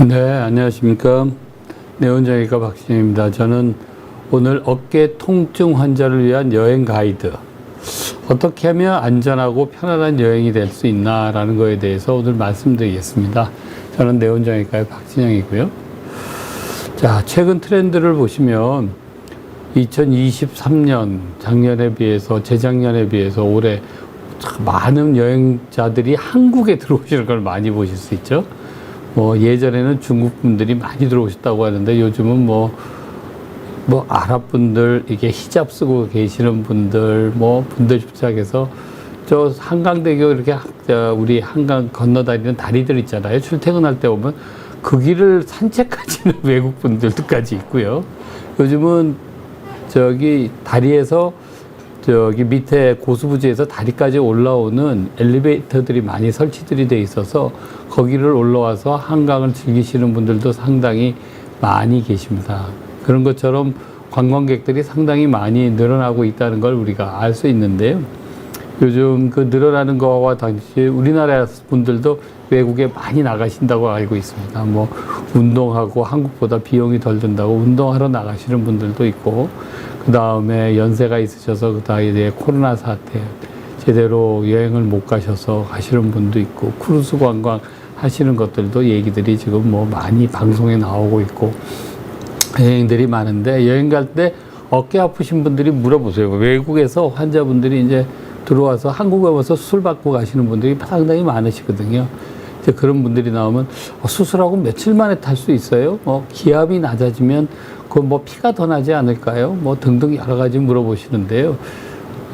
네, 안녕하십니까. 내원장의과 박진영입니다. 저는 오늘 어깨 통증 환자를 위한 여행 가이드, 어떻게 하면 안전하고 편안한 여행이 될 수 있나라는 거에 대해서 오늘 말씀드리겠습니다. 저는 내원장의과의 박진영이고요. 자, 최근 트렌드를 보시면 2023년 작년에 비해서 재작년에 비해서 올해 많은 여행자들이 한국에 들어오시는 걸 많이 보실 수 있죠. 예전에는 중국 분들이 많이 들어오셨다고 하는데 요즘은 아랍 분들, 이게 히잡 쓰고 계시는 분들, 분들 시작해서 저 한강대교 이렇게 우리 한강 건너다니는 다리들 있잖아요. 출퇴근할 때 보면 그 길을 산책하시는 외국 분들도까지 있고요. 요즘은 저기 다리에서 저기 밑에 고수부지에서 다리까지 올라오는 엘리베이터들이 많이 설치들이 돼 있어서 거기를 올라와서 한강을 즐기시는 분들도 상당히 많이 계십니다. 그런 것처럼 관광객들이 상당히 많이 늘어나고 있다는 걸 우리가 알 수 있는데요. 요즘 그 늘어나는 거와 당시 우리나라 분들도 외국에 많이 나가신다고 알고 있습니다. 운동하고 한국보다 비용이 덜 든다고 운동하러 나가시는 분들도 있고, 그 다음에 연세가 있으셔서 그 다음에 코로나 사태 제대로 여행을 못 가셔서 가시는 분도 있고, 크루즈 관광 하시는 것들도 얘기들이 지금 많이 방송에 나오고 있고, 여행들이 많은데, 여행 갈 때 어깨 아프신 분들이 물어보세요. 외국에서 환자분들이 이제 들어와서 한국에 와서 수술 받고 가시는 분들이 상당히 많으시거든요. 이제 그런 분들이 나오면 수술하고 며칠 만에 탈 수 있어요? 기압이 낮아지면 피가 더 나지 않을까요? 등등 여러 가지 물어보시는데요.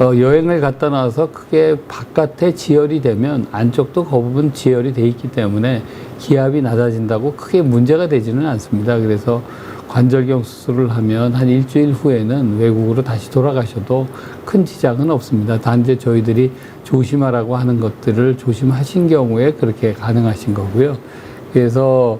여행을 갔다 나와서 그게 바깥에 지혈이 되면 안쪽도 그 부분 지혈이 돼 있기 때문에 기압이 낮아진다고 크게 문제가 되지는 않습니다. 그래서 관절경 수술을 하면 한 일주일 후에는 외국으로 다시 돌아가셔도 큰 지장은 없습니다. 단지 저희들이 조심하라고 하는 것들을 조심하신 경우에 그렇게 가능하신 거고요. 그래서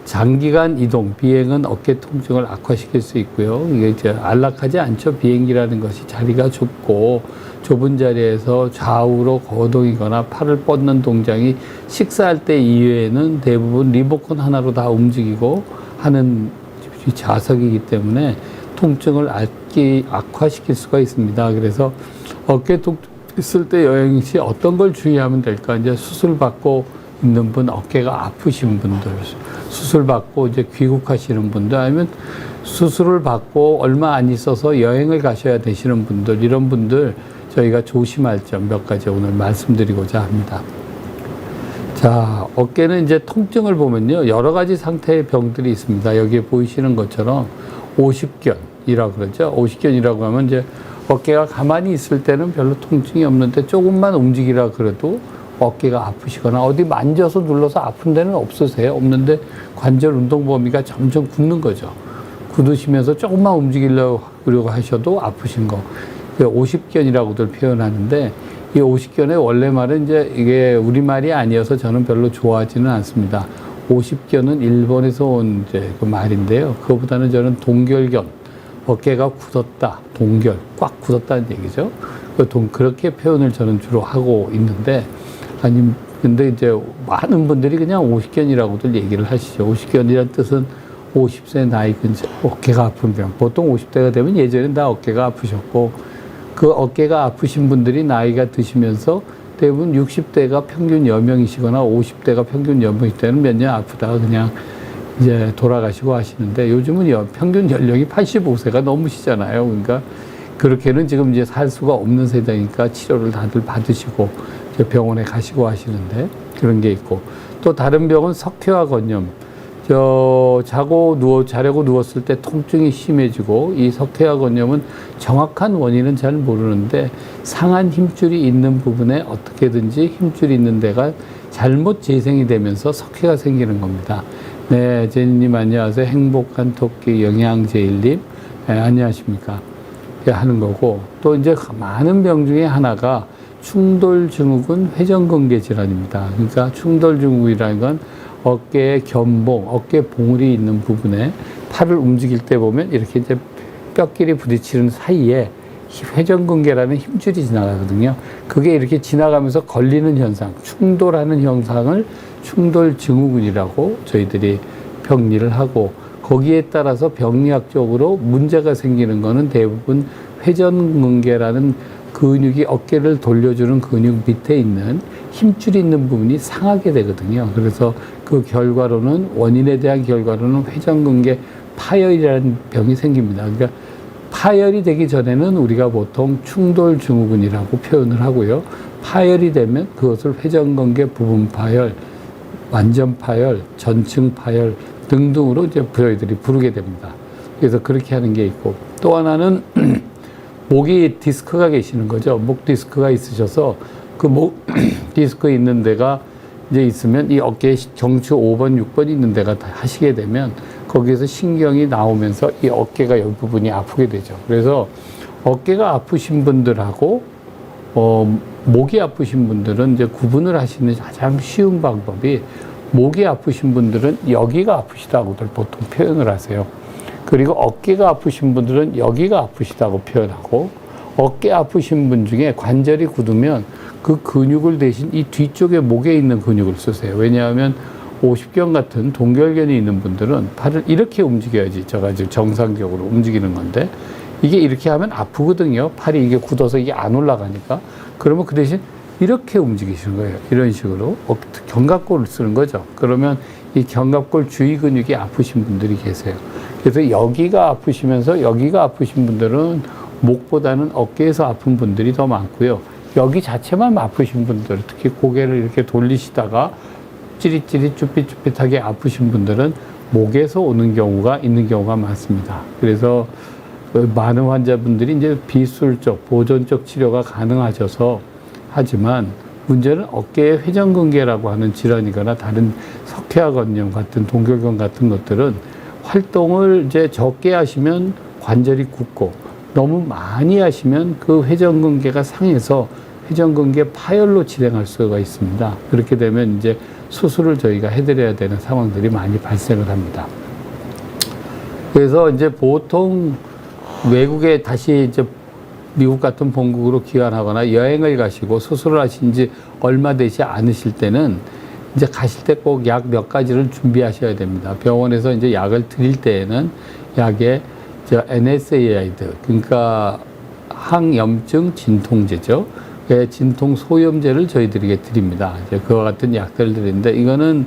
장기간 이동, 비행은 어깨 통증을 악화시킬 수 있고요. 이게 이제 안락하지 않죠. 비행기라는 것이 자리가 좁고 좁은 자리에서 좌우로 거동이거나 팔을 뻗는 동작이 식사할 때 이외에는 대부분 리모컨 하나로 다 움직이고 하는 좌석이기 때문에 통증을 악화시킬 수가 있습니다. 그래서 어깨 통증 있을 때 여행 시 어떤 걸 주의하면 될까? 이제 수술 받고 있는 분, 어깨가 아프신 분들, 수술 받고 이제 귀국하시는 분들, 아니면 수술을 받고 얼마 안 있어서 여행을 가셔야 되시는 분들, 이런 분들 저희가 조심할 점 몇 가지 오늘 말씀드리고자 합니다. 자, 어깨는 이제 통증을 보면요, 여러 가지 상태의 병들이 있습니다. 여기에 보이시는 것처럼 오십견이라고 그러죠. 오십견이라고 하면 이제 어깨가 가만히 있을 때는 별로 통증이 없는데 조금만 움직이라 그래도 어깨가 아프시거나 어디 만져서 눌러서 아픈 데는 없으세요? 없는데 관절 운동 범위가 점점 굳는 거죠. 굳으시면서 조금만 움직이려고 하셔도 아프신 거. 오십견이라고들 표현하는데, 이 오십견의 원래 말은 이제 이게 우리말이 아니어서 저는 별로 좋아하지는 않습니다. 오십견은 일본에서 온 이제 그 말인데요. 그거보다는 저는 동결견, 어깨가 굳었다, 동결, 꽉 굳었다는 얘기죠. 그렇게 표현을 저는 주로 하고 있는데, 근데 이제 많은 분들이 그냥 오십견이라고들 얘기를 하시죠. 오십견이란 뜻은 50세 나이 근처 어깨가 아픈 병. 보통 50대가 되면 예전엔 다 어깨가 아프셨고, 그 어깨가 아프신 분들이 나이가 드시면서 대부분 60대가 평균 여명이시거나 50대가 평균 여명일 때는 몇 년 아프다가 그냥 이제 돌아가시고 하시는데, 요즘은 평균 연령이 85세가 넘으시잖아요. 그러니까 그렇게는 지금 이제 살 수가 없는 세대니까 치료를 다들 받으시고 병원에 가시고 하시는데, 그런 게 있고, 또 다른 병은 석회화 건염. 자려고 누웠을 때 통증이 심해지고, 이 석회화 건염은 정확한 원인은 잘 모르는데 상한 힘줄이 있는 부분에 어떻게든지 힘줄이 있는 데가 잘못 재생이 되면서 석회가 생기는 겁니다. 네, 제니님 안녕하세요. 행복한 토끼 영양제일님, 네, 안녕하십니까. 하는 거고, 또 이제 많은 병 중에 하나가 충돌증후군 회전근개 질환입니다. 그러니까 충돌증후군이라는 건 어깨의 견봉, 어깨 봉우리 있는 부분에 팔을 움직일 때 보면 이렇게 이제 뼈끼리 부딪히는 사이에 회전근개라는 힘줄이 지나가거든요. 그게 이렇게 지나가면서 걸리는 현상, 충돌하는 현상을 충돌증후군이라고 저희들이 병리를 하고 거기에 따라서 병리학적으로 문제가 생기는 거는 대부분 회전근개라는 근육이 어깨를 돌려주는 근육 밑에 있는 힘줄이 있는 부분이 상하게 되거든요. 그래서 그 결과로는 원인에 대한 결과로는 회전근개 파열이라는 병이 생깁니다. 그러니까 파열이 되기 전에는 우리가 보통 충돌 증후군이라고 표현을 하고요. 파열이 되면 그것을 회전근개 부분 파열, 완전 파열, 전층 파열 등등으로 이제 저희들이 부르게 됩니다. 그래서 그렇게 하는 게 있고 또 하나는 목이 디스크가 계시는 거죠. 목 디스크가 있으셔서 그 목 디스크 있는 데가 이제 있으면 이 어깨에 경추 5번, 6번 있는 데가 다 하시게 되면 거기에서 신경이 나오면서 이 어깨가 이 부분이 아프게 되죠. 그래서 어깨가 아프신 분들하고 목이 아프신 분들은 이제 구분을 하시는 가장 쉬운 방법이 목이 아프신 분들은 여기가 아프시다고들 보통 표현을 하세요. 그리고 어깨가 아프신 분들은 여기가 아프시다고 표현하고 어깨 아프신 분 중에 관절이 굳으면 그 근육을 대신 이 뒤쪽에 목에 있는 근육을 쓰세요. 왜냐하면 오십견 같은 동결견이 있는 분들은 팔을 이렇게 움직여야지 제가 지금 정상적으로 움직이는 건데 이게 이렇게 하면 아프거든요. 팔이 이게 굳어서 이게 안 올라가니까. 그러면 그 대신 이렇게 움직이시는 거예요. 이런 식으로 견갑골을 쓰는 거죠. 그러면 이 견갑골 주위 근육이 아프신 분들이 계세요. 그래서 여기가 아프시면서 여기가 아프신 분들은 목보다는 어깨에서 아픈 분들이 더 많고요. 여기 자체만 아프신 분들, 특히 고개를 이렇게 돌리시다가 찌릿찌릿 쭈삣쭈삣하게 아프신 분들은 목에서 오는 경우가 있는 경우가 많습니다. 그래서 많은 환자분들이 이제 비술적, 보존적 치료가 가능하셔서 하지만 문제는 어깨의 회전근개라고 하는 질환이거나 다른 석회화건염 같은 동결견 같은 것들은 활동을 이제 적게 하시면 관절이 굳고 너무 많이 하시면 그 회전근개가 상해서 회전근개 파열로 진행할 수가 있습니다. 그렇게 되면 이제 수술을 저희가 해드려야 되는 상황들이 많이 발생을 합니다. 그래서 이제 보통 외국에 다시 이제 미국 같은 본국으로 귀환하거나 여행을 가시고 수술을 하신 지 얼마 되지 않으실 때는 이제 가실 때 꼭 약 몇 가지를 준비하셔야 됩니다. 병원에서 이제 약을 드릴 때에는 약에 NSAID, 그러니까 항염증 진통제죠. 진통 소염제를 저희들에게 드립니다. 이제 그와 같은 약들을 드리는데 이거는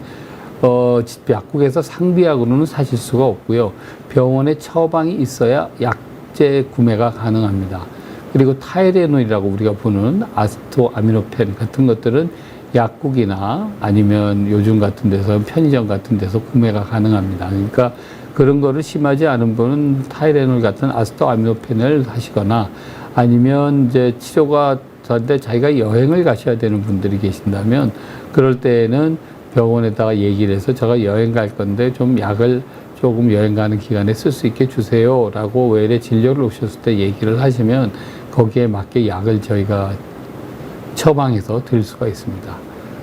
약국에서 상비약으로는 사실 수가 없고요. 병원에 처방이 있어야 약제 구매가 가능합니다. 그리고 타이레놀이라고 우리가 부르는 아스토아미노펜 같은 것들은 약국이나 아니면 요즘 같은 데서 편의점 같은 데서 구매가 가능합니다. 그러니까 그런 거를 심하지 않은 분은 타이레놀 같은 아스토아미노펜을 하시거나 아니면 이제 치료가 저한테 자기가 여행을 가셔야 되는 분들이 계신다면 그럴 때에는 병원에다가 얘기를 해서 제가 여행 갈 건데 좀 약을 조금 여행 가는 기간에 쓸 수 있게 주세요 라고 외래 진료를 오셨을 때 얘기를 하시면 거기에 맞게 약을 저희가 처방해서 드릴 수가 있습니다.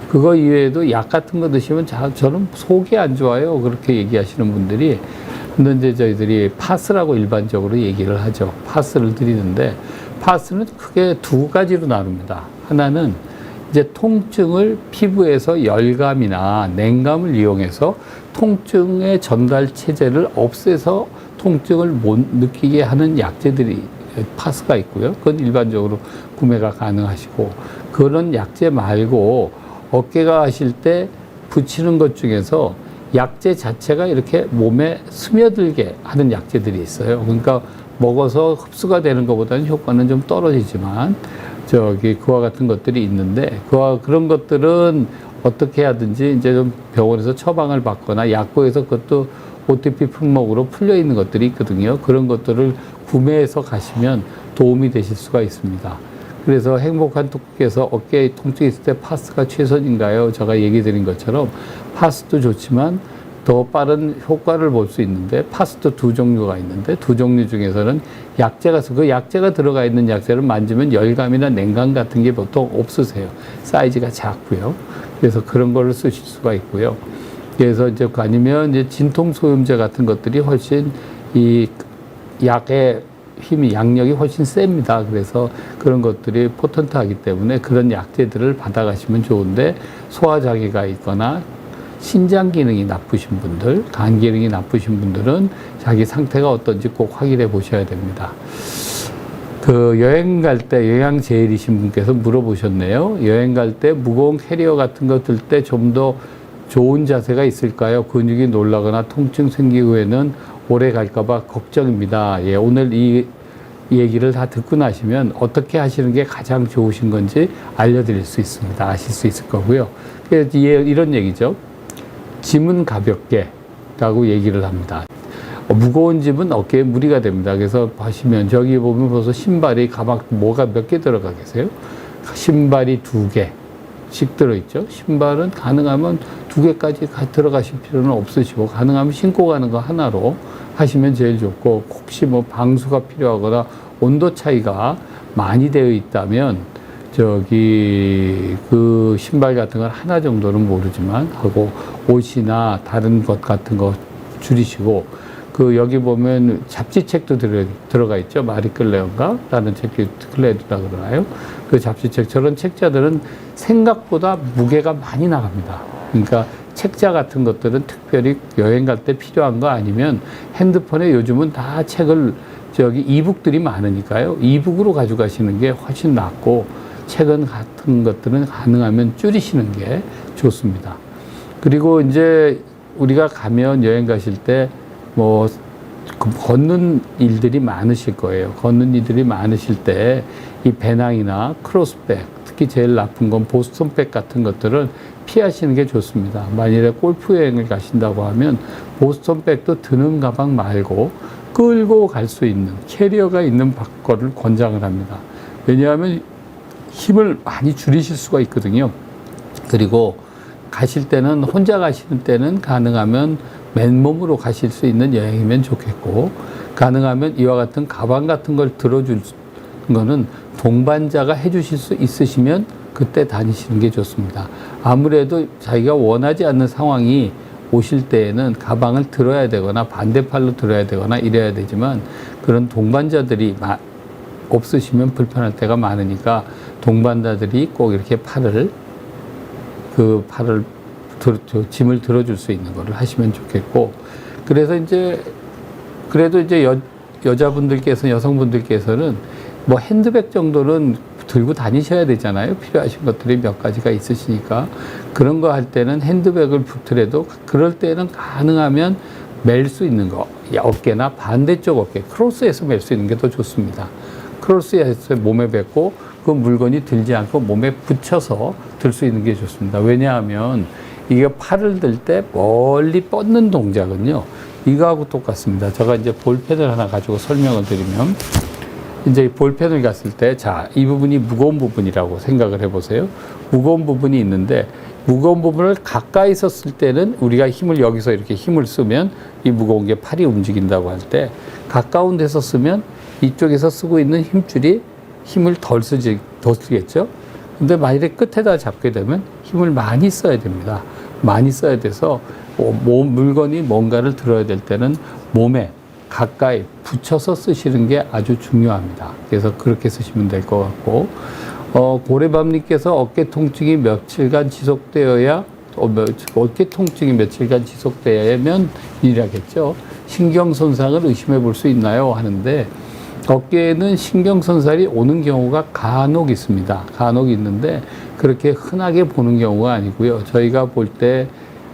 그거 이외에도 약 같은 거 드시면 저는 속이 안 좋아요 그렇게 얘기하시는 분들이 근데 이제 저희들이 파스라고 일반적으로 얘기를 하죠. 파스를 드리는데 파스는 크게 두 가지로 나눕니다. 하나는 이제 통증을 피부에서 열감이나 냉감을 이용해서 통증의 전달 체제를 없애서 통증을 못 느끼게 하는 약제들이 파스가 있고요. 그건 일반적으로 구매가 가능하시고 그런 약제 말고 어깨가 하실 때 붙이는 것 중에서 약제 자체가 이렇게 몸에 스며들게 하는 약제들이 있어요. 그러니까 먹어서 흡수가 되는 것보다는 효과는 좀 떨어지지만 그와 같은 것들이 있는데 그런 것들은 어떻게 하든지 이제 좀 병원에서 처방을 받거나 약국에서 그것도 OTP 품목으로 풀려 있는 것들이 있거든요. 그런 것들을 구매해서 가시면 도움이 되실 수가 있습니다. 그래서 행복한 토끼께서 어깨에 통증이 있을 때 파스가 최선인가요? 제가 얘기 드린 것처럼 파스도 좋지만 더 빠른 효과를 볼 수 있는데 파스도 두 종류가 있는데 두 종류 중에서는 그 약제가 들어가 있는 약제를 만지면 열감이나 냉감 같은 게 보통 없으세요. 사이즈가 작고요. 그래서 그런 거를 쓰실 수가 있고요. 그래서 이제 아니면 이제 진통 소염제 같은 것들이 훨씬 이 약의 힘이 양력이 훨씬 셉니다. 그래서 그런 것들이 포턴트하기 때문에 그런 약제들을 받아가시면 좋은데 소화장애가 있거나 신장 기능이 나쁘신 분들, 간 기능이 나쁘신 분들은 자기 상태가 어떤지 꼭 확인해 보셔야 됩니다. 그 여행 갈 때 영양 제일이신 분께서 물어보셨네요. 여행 갈 때 무거운 캐리어 같은 거 들 때 좀 더 좋은 자세가 있을까요? 근육이 놀라거나 통증 생기고에는 오래 갈까봐 걱정입니다. 예, 오늘 이 얘기를 다 듣고 나시면 어떻게 하시는 게 가장 좋으신 건지 알려드릴 수 있습니다. 아실 수 있을 거고요. 이런 얘기죠. 짐은 가볍게 라고 얘기를 합니다. 무거운 짐은 어깨에 무리가 됩니다. 그래서 보시면 저기 보면 벌써 신발이 가방 뭐가 몇 개 들어가 계세요? 신발이 2개씩 들어있죠. 신발은 가능하면 2개까지 들어가실 필요는 없으시고 가능하면 신고 가는 거 하나로 하시면 제일 좋고 혹시 뭐 방수가 필요하거나 온도 차이가 많이 되어 있다면 저기 그 신발 같은 건 하나 정도는 모르지만 하고 옷이나 다른 것 같은 거 줄이시고 그 여기 보면 잡지책도 들어가 있죠. 마리끌레온가 라는 책이 클레드라 그러나요? 그 잡지책 저런 책자들은 생각보다 무게가 많이 나갑니다. 그러니까 책자 같은 것들은 특별히 여행 갈 때 필요한 거 아니면 핸드폰에 요즘은 다 책을 저기 이북들이 많으니까요. 이북으로 가져가시는 게 훨씬 낫고 책은 같은 것들은 가능하면 줄이시는 게 좋습니다. 그리고 이제 우리가 가면 여행 가실 때 뭐 걷는 일들이 많으실 거예요. 걷는 일들이 많으실 때 이 배낭이나 크로스백, 특히 제일 나쁜 건 보스턴백 같은 것들은 피하시는 게 좋습니다. 만일에 골프 여행을 가신다고 하면 보스턴백도 드는 가방 말고 끌고 갈 수 있는 캐리어가 있는 거를 권장을 합니다. 왜냐하면 힘을 많이 줄이실 수가 있거든요. 그리고 가실 때는 혼자 가시는 때는 가능하면 맨몸으로 가실 수 있는 여행이면 좋겠고 가능하면 이와 같은 가방 같은 걸 들어줄 거는 동반자가 해주실 수 있으시면 그때 다니시는 게 좋습니다. 아무래도 자기가 원하지 않는 상황이 오실 때에는 가방을 들어야 되거나 반대팔로 들어야 되거나 이래야 되지만 그런 동반자들이 없으시면 불편할 때가 많으니까 동반자들이 꼭 이렇게 짐을 들어줄 수 있는 거를 하시면 좋겠고 그래서 이제 그래도 이제 여성분들께서는 뭐 핸드백 정도는 들고 다니셔야 되잖아요. 필요하신 것들이 몇 가지가 있으시니까 그런 거 할 때는 핸드백을 붙더라도 그럴 때는 가능하면 멜 수 있는 거 어깨나 반대쪽 어깨 크로스해서 멜 수 있는 게 더 좋습니다. 크로스해서 몸에 뱉고 그 물건이 들지 않고 몸에 붙여서 들 수 있는 게 좋습니다. 왜냐하면 이게 팔을 들 때 멀리 뻗는 동작은요, 이거하고 똑같습니다. 제가 이제 볼펜을 하나 가지고 설명을 드리면, 이제 볼펜을 갔을 때, 자, 이 부분이 무거운 부분이라고 생각을 해보세요. 무거운 부분이 있는데, 무거운 부분을 가까이 썼을 때는 우리가 힘을 여기서 이렇게 힘을 쓰면 이 무거운 게 팔이 움직인다고 할 때, 가까운 데서 쓰면 이쪽에서 쓰고 있는 힘줄이 힘을 덜 쓰겠죠? 근데 만일에 끝에다 잡게 되면 힘을 많이 써야 됩니다. 많이 써야 돼서 물건이 뭔가를 들어야 될 때는 몸에 가까이 붙여서 쓰시는 게 아주 중요합니다. 그래서 그렇게 쓰시면 될 것 같고 고래밤님께서 어깨 통증이 며칠간 지속되어야 어깨 통증이 며칠간 지속되면 일이라겠죠. 신경손상을 의심해 볼 수 있나요? 하는데 어깨에는 신경손상이 오는 경우가 간혹 있습니다. 간혹 있는데 그렇게 흔하게 보는 경우가 아니고요. 저희가 볼 때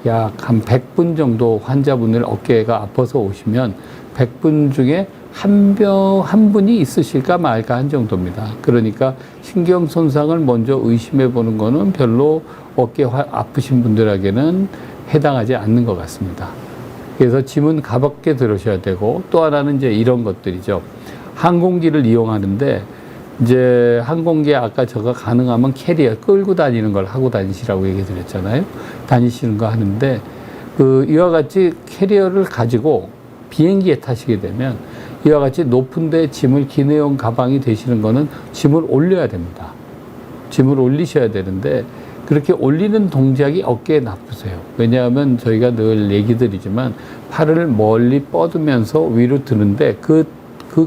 약 한 100분 정도 환자분을 어깨가 아파서 오시면 100분 중에 한 분이 있으실까 말까 한 정도입니다. 그러니까 신경손상을 먼저 의심해 보는 거는 별로 어깨 아프신 분들에게는 해당하지 않는 것 같습니다. 그래서 짐은 가볍게 들으셔야 되고 또 하나는 이제 이런 것들이죠. 항공기를 이용하는데 이제 항공기에 아까 제가 가능하면 캐리어 끌고 다니는 걸 하고 다니시라고 얘기 드렸잖아요. 다니시는 거 하는데 이와 같이 캐리어를 가지고 비행기에 타시게 되면 이와 같이 높은 데 짐을 기내용 가방이 되시는 거는 짐을 올려야 됩니다. 짐을 올리셔야 되는데 그렇게 올리는 동작이 어깨에 나쁘세요. 왜냐하면 저희가 늘 얘기 드리지만 팔을 멀리 뻗으면서 위로 드는데 그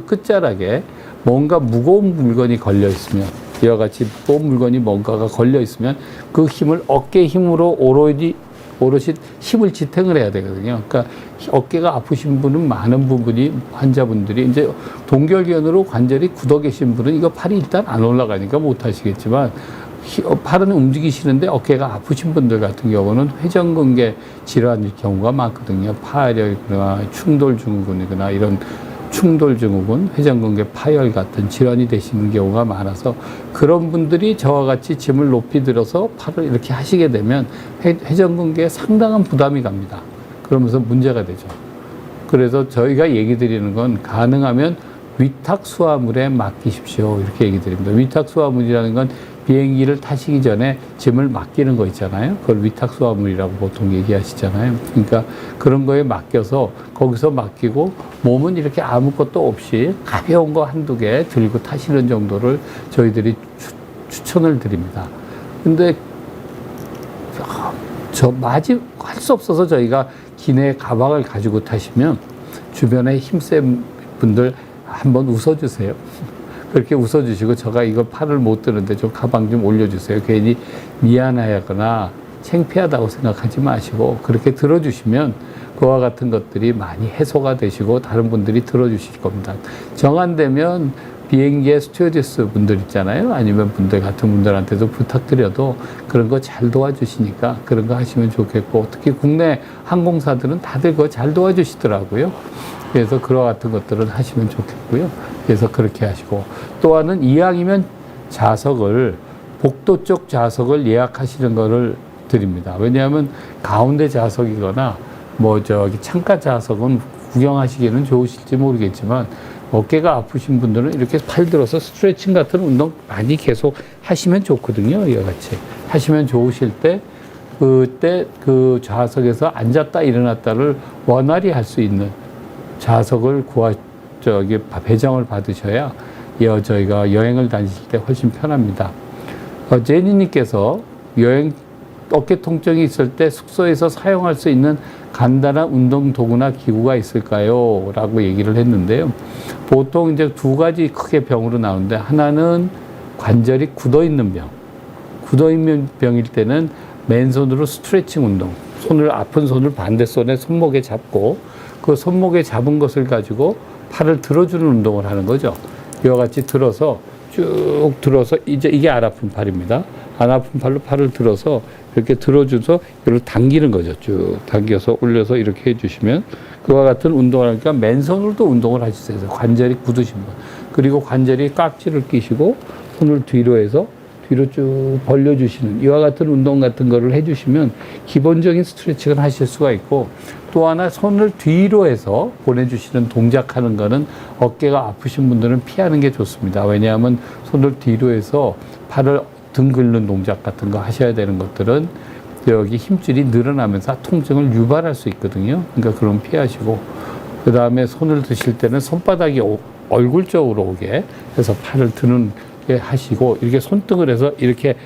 끝자락에 뭔가 무거운 물건이 걸려 있으면 이와 같이 무거운 물건이 뭔가가 걸려 있으면 그 힘을 어깨 힘으로 오로지 오롯이 힘을 지탱을 해야 되거든요. 그러니까 어깨가 아프신 분은 많은 부분이 환자분들이 이제 동결견으로 관절이 굳어 계신 분은 이거 팔이 일단 안 올라가니까 못 하시겠지만 팔은 움직이시는데 어깨가 아프신 분들 같은 경우는 회전근개 질환일 경우가 많거든요. 파열이거나 충돌증후군이거나 이런 충돌증후군, 회전근개 파열 같은 질환이 되시는 경우가 많아서 그런 분들이 저와 같이 짐을 높이 들어서 팔을 이렇게 하시게 되면 회전근개에 상당한 부담이 갑니다. 그러면서 문제가 되죠. 그래서 저희가 얘기 드리는 건 가능하면 위탁 수화물에 맡기십시오. 이렇게 얘기 드립니다. 위탁 수화물이라는 건 비행기를 타시기 전에 짐을 맡기는 거 있잖아요. 그걸 위탁 수화물이라고 보통 얘기하시잖아요. 그러니까 그런 거에 맡겨서 거기서 맡기고 몸은 이렇게 아무것도 없이 가벼운 거 한두 개 들고 타시는 정도를 저희들이 추천을 드립니다. 근데 할 수 없어서 저희가 기내 가방을 가지고 타시면 주변에 힘센 분들 한번 웃어주세요. 그렇게 웃어주시고 제가 이거 팔을 못 드는데 좀 가방 좀 올려주세요. 괜히 미안하거나 창피하다고 생각하지 마시고 그렇게 들어주시면 그와 같은 것들이 많이 해소가 되시고 다른 분들이 들어주실 겁니다. 정안되면 비행기에 스튜어디스 분들 있잖아요. 아니면 분들 같은 분들한테도 부탁드려도 그런 거 잘 도와주시니까 그런 거 하시면 좋겠고 특히 국내 항공사들은 다들 그거 잘 도와주시더라고요. 그래서 그와 같은 것들은 하시면 좋겠고요. 그래서 그렇게 하시고 또 하나는 이왕이면 좌석을 복도 쪽 좌석을 예약하시는 거를 드립니다. 왜냐하면 가운데 좌석이거나 뭐 저기 창가 좌석은 구경하시기에는 좋으실지 모르겠지만 어깨가 아프신 분들은 이렇게 팔 들어서 스트레칭 같은 운동 많이 계속 하시면 좋거든요. 이와 같이 하시면 좋으실 때 그때 그 좌석에서 앉았다 일어났다를 원활히 할 수 있는 좌석을 배정을 받으셔야 저희가 여행을 다니실 때 훨씬 편합니다. 제니님께서 어깨 통증이 있을 때 숙소에서 사용할 수 있는 간단한 운동 도구나 기구가 있을까요? 라고 얘기를 했는데요. 보통 이제 두 가지 크게 병으로 나오는데 하나는 관절이 굳어 있는 병. 굳어 있는 병일 때는 맨손으로 스트레칭 운동. 아픈 손을 반대손에 손목에 잡고 그 손목에 잡은 것을 가지고 팔을 들어주는 운동을 하는 거죠. 이와 같이 들어서 쭉 들어서 이게 안 아픈 팔입니다. 안 아픈 팔로 팔을 들어서 이렇게 들어줘서 이걸 당기는 거죠. 쭉 당겨서 올려서 이렇게 해주시면 그와 같은 운동을 하니까 맨손으로도 운동을 하실 수 있어요. 관절이 굳으신 분. 그리고 관절이 깍지를 끼시고 손을 뒤로 해서 뒤로 쭉 벌려주시는 이와 같은 운동 같은 거를 해주시면 기본적인 스트레칭을 하실 수가 있고 또 하나 손을 뒤로 해서 보내주시는 동작하는 거는 어깨가 아프신 분들은 피하는 게 좋습니다. 왜냐하면 손을 뒤로 해서 팔을 등 긁는 동작 같은 거 하셔야 되는 것들은 여기 힘줄이 늘어나면서 통증을 유발할 수 있거든요. 그러니까 그럼 피하시고 그 다음에 손을 드실 때는 손바닥이 얼굴 쪽으로 오게 해서 팔을 드는 하시고 이렇게 손등을 해서 이렇게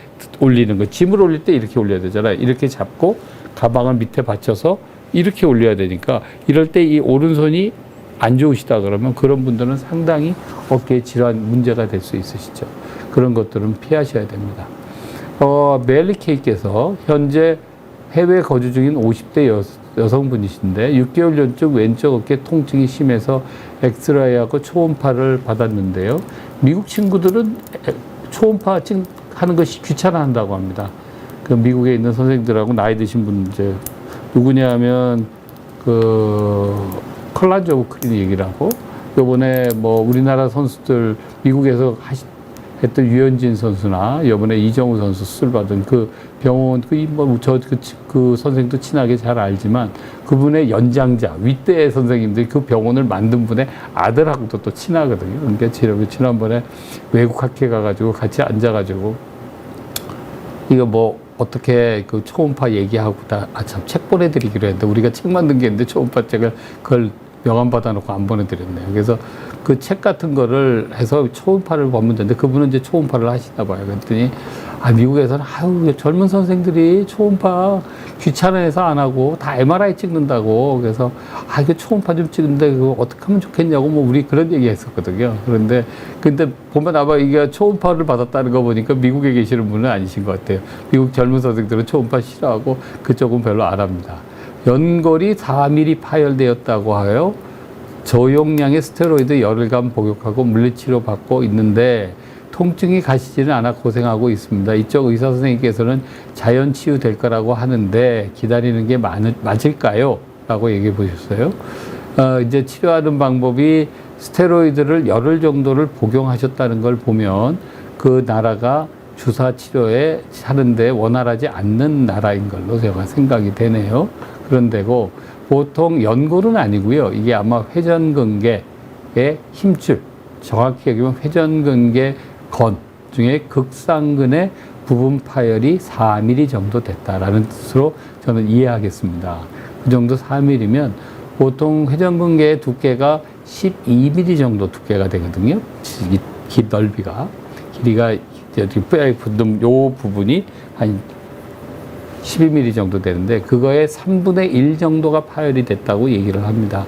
올리는 거 짐을 올릴 때 이렇게 올려야 되잖아요. 이렇게 잡고 가방을 밑에 받쳐서 이렇게 올려야 되니까 이럴 때 이 오른손이 안 좋으시다 그러면 그런 분들은 상당히 어깨 질환 문제가 될 수 있으시죠. 그런 것들은 피하셔야 됩니다. 멜리케이께서 현재 해외 거주 중인 50대 여성분이신데 6개월 전쯤 왼쪽 어깨 통증이 심해서 엑스라이하고 초음파를 받았는데요. 미국 친구들은 초음파 하는 것이 귀찮아 한다고 합니다. 그 미국에 있는 선생님들하고 나이 드신 분들 누구냐 하면 컬란즈 오브 크린 얘기를 하고 요번에 뭐 우리나라 선수들 미국에서 했던 유현진 선수나 요번에 이정우 선수 수술 받은 그 병원 그 선생님도 친하게 잘 알지만 그분의 연장자 윗대 선생님들이 그 병원을 만든 분의 아들하고도 또 친하거든요. 그러니까 지난번에 외국 학회 가가지고 같이 앉아가지고 이거 뭐 어떻게 그 초음파 얘기하고 참 책 보내드리기로 했는데 우리가 책 만든 게 있는데 초음파 책을 그걸 명함 받아놓고 안 보내드렸네요. 그래서 그 책 같은 거를 해서 초음파를 보면 되는데 그분은 이제 초음파를 하시나 봐요. 그랬더니 미국에서는 젊은 선생들이 초음파 귀찮아해서 안 하고 다 MRI 찍는다고. 그래서 이거 초음파 좀 찍는데 그거 어떻게 하면 좋겠냐고 뭐 우리 그런 얘기 했었거든요. 근데 보면 아마 이게 초음파를 받았다는 거 보니까 미국에 계시는 분은 아니신 것 같아요. 미국 젊은 선생들은 초음파 싫어하고 그쪽은 별로 안 합니다. 연골이 4mm 파열되었다고 하여 저용량의 스테로이드 열흘간 복용하고 물리치료 받고 있는데 통증이 가시지는 않아 고생하고 있습니다. 이쪽 의사 선생님께서는 자연 치유될 거라고 하는데 기다리는 게 맞을까요? 라고 얘기해 보셨어요. 이제 치료하는 방법이 스테로이드를 열흘 정도를 복용하셨다는 걸 보면 그 나라가 주사 치료에 하는데 원활하지 않는 나라인 걸로 제가 생각이 되네요. 그런데고 보통 연골은 아니고요. 이게 아마 회전근개의 힘줄, 정확히 얘기하면 회전근개 건 중에 극상근의 부분 파열이 4mm 정도 됐다라는 뜻으로 저는 이해하겠습니다. 그 정도 4mm면 보통 회전근개의 두께가 12mm 정도 두께가 되거든요. 넓이가. 길이가 뼈에 붙는 요 부분이 한 12mm 정도 되는데 그거의 3분의 1 정도가 파열이 됐다고 얘기를 합니다.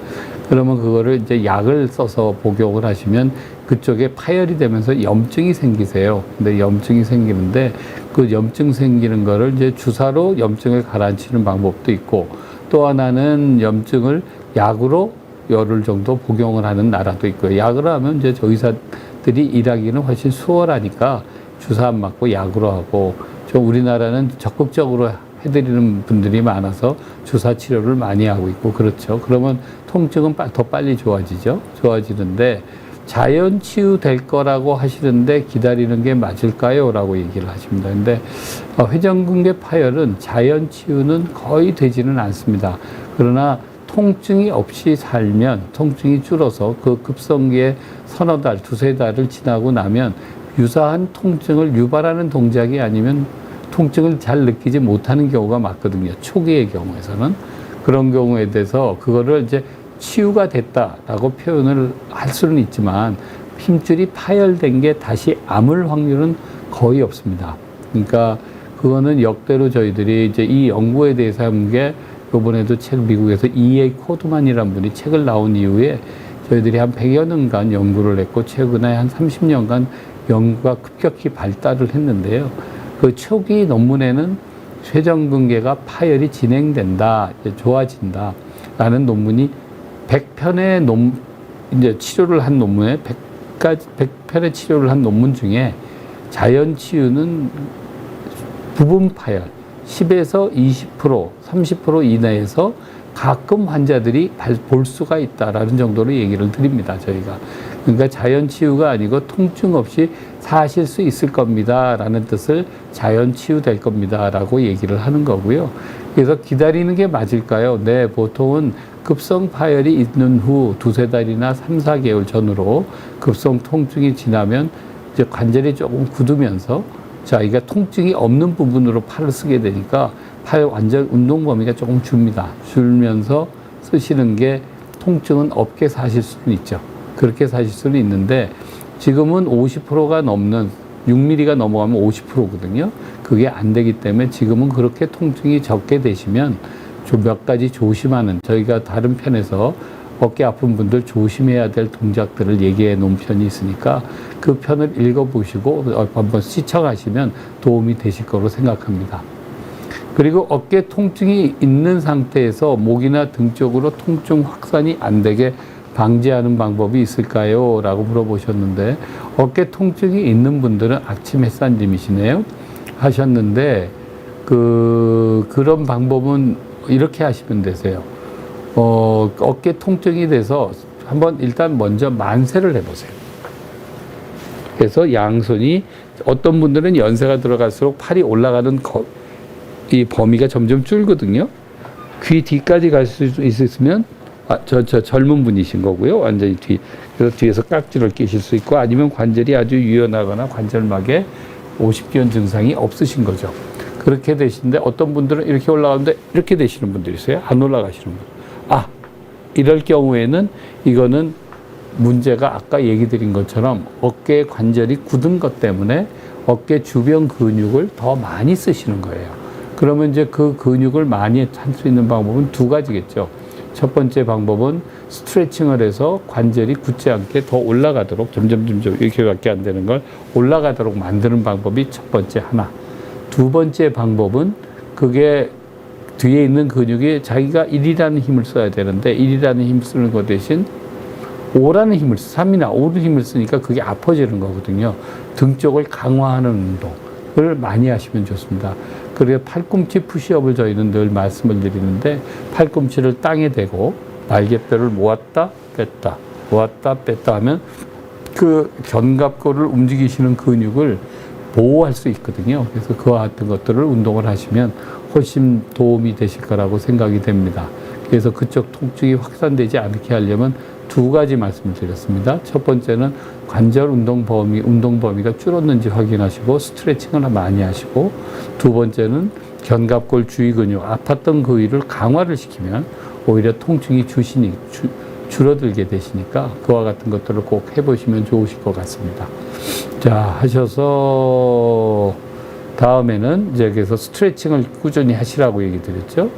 그러면 그거를 이제 약을 써서 복용을 하시면 그쪽에 파열이 되면서 염증이 생기세요. 근데 염증이 생기는데 그 염증 생기는 거를 이제 주사로 염증을 가라앉히는 방법도 있고 또 하나는 염증을 약으로 열흘 정도 복용을 하는 나라도 있고요. 약으로 하면 이제 저 의사들이 일하기는 훨씬 수월하니까 주사 안 맞고 약으로 하고 좀 우리나라는 적극적으로 해드리는 분들이 많아서 주사 치료를 많이 하고 있고 그렇죠. 그러면 통증은 더 빨리 좋아지는데 자연 치유될 거라고 하시는데 기다리는 게 맞을까요? 라고 얘기를 하십니다. 근데 회전근개 파열은 자연 치유는 거의 되지는 않습니다. 그러나 통증이 없이 살면 통증이 줄어서 그 급성기에 서너 달, 두세 달을 지나고 나면 유사한 통증을 유발하는 동작이 아니면 통증을 잘 느끼지 못하는 경우가 많거든요. 초기의 경우에서는. 그런 경우에 대해서 그거를 이제 치유가 됐다라고 표현을 할 수는 있지만 힘줄이 파열된 게 다시 아물 확률은 거의 없습니다. 그러니까 그거는 역대로 저희들이 이제 이 연구에 대해서 한 게 이번에도 책 미국에서 E.A. 코드만이라는 분이 책을 나온 이후에 저희들이 한 100여 년간 연구를 했고 최근에 한 30년간 연구가 급격히 발달을 했는데요. 그 초기 논문에는 회전근개가 파열이 진행된다, 좋아진다 라는 논문이 100편의 이제 치료를 한 논문에 100편의 치료를 한 논문 중에 자연 치유는 부분 파열 10에서 20%, 30% 이내에서 가끔 환자들이 볼 수가 있다라는 정도로 얘기를 드립니다, 저희가. 그러니까 자연 치유가 아니고 통증 없이 사실 수 있을 겁니다. 라는 뜻을 자연 치유될 겁니다. 라고 얘기를 하는 거고요. 그래서 기다리는 게 맞을까요? 네, 보통은 급성 파열이 있는 후 두세 달이나 3, 4개월 전으로 급성 통증이 지나면 이제 관절이 조금 굳으면서 이게 통증이 없는 부분으로 팔을 쓰게 되니까 팔 완전 운동 범위가 조금 줄면서 쓰시는 게 통증은 없게 사실 수는 있죠. 그렇게 사실 수는 있는데 지금은 50%가 넘는 6mm가 넘어가면 50%거든요. 그게 안 되기 때문에 지금은 그렇게 통증이 적게 되시면 좀 몇 가지 조심하는 저희가 다른 편에서 어깨 아픈 분들 조심해야 될 동작들을 얘기해 놓은 편이 있으니까 그 편을 읽어보시고 한번 시청하시면 도움이 되실 거로 생각합니다. 그리고 어깨 통증이 있는 상태에서 목이나 등 쪽으로 통증 확산이 안 되게 방지하는 방법이 있을까요? 라고 물어보셨는데 어깨 통증이 있는 분들은 아침 햇산님이시네요. 하셨는데 그런 방법은 이렇게 하시면 되세요. 어깨 통증이 돼서 한번 일단 먼저 만세를 해보세요. 그래서 양손이 어떤 분들은 연세가 들어갈수록 팔이 올라가는 이 범위가 점점 줄거든요. 귀 뒤까지 갈 수 있으면 저 젊은 분이신 거고요. 완전히 그래서 뒤에서 깍지를 끼실 수 있고 아니면 관절이 아주 유연하거나 관절막에 오십견 증상이 없으신 거죠. 그렇게 되시는데 어떤 분들은 이렇게 올라가는데 이렇게 되시는 분들이 있어요. 안 올라가시는 분. 이럴 경우에는 이거는 문제가 아까 얘기 드린 것처럼 어깨 관절이 굳은 것 때문에 어깨 주변 근육을 더 많이 쓰시는 거예요. 그러면 이제 그 근육을 많이 할 수 있는 방법은 두 가지겠죠. 첫 번째 방법은 스트레칭을 해서 관절이 굳지 않게 더 올라가도록 점점 이렇게밖에 안 되는 걸 올라가도록 만드는 방법이 첫 번째 하나. 두 번째 방법은 그게 뒤에 있는 근육이 자기가 1이라는 힘을 써야 되는데 1이라는 힘 쓰는 것 대신 5라는 힘을 3이나 5를 힘을 쓰니까 그게 아파지는 거거든요. 등 쪽을 강화하는 운동을 많이 하시면 좋습니다. 그래서 팔꿈치 푸시업을 저희는 늘 말씀을 드리는데 팔꿈치를 땅에 대고 날개뼈를 모았다 뺐다 모았다 뺐다 하면 그 견갑골을 움직이시는 근육을 보호할 수 있거든요. 그래서 그와 같은 것들을 운동을 하시면 훨씬 도움이 되실 거라고 생각이 됩니다. 그래서 그쪽 통증이 확산되지 않게 하려면 두 가지 말씀을 드렸습니다. 첫 번째는 관절 운동 범위가 줄었는지 확인하시고 스트레칭을 많이 하시고, 두 번째는 견갑골 주위 근육, 아팠던 그 부위를 강화를 시키면 오히려 통증이 줄어들게 되시니까 그와 같은 것들을 꼭 해보시면 좋으실 것 같습니다. 자, 하셔서 다음에는 이제 그래서 스트레칭을 꾸준히 하시라고 얘기 드렸죠.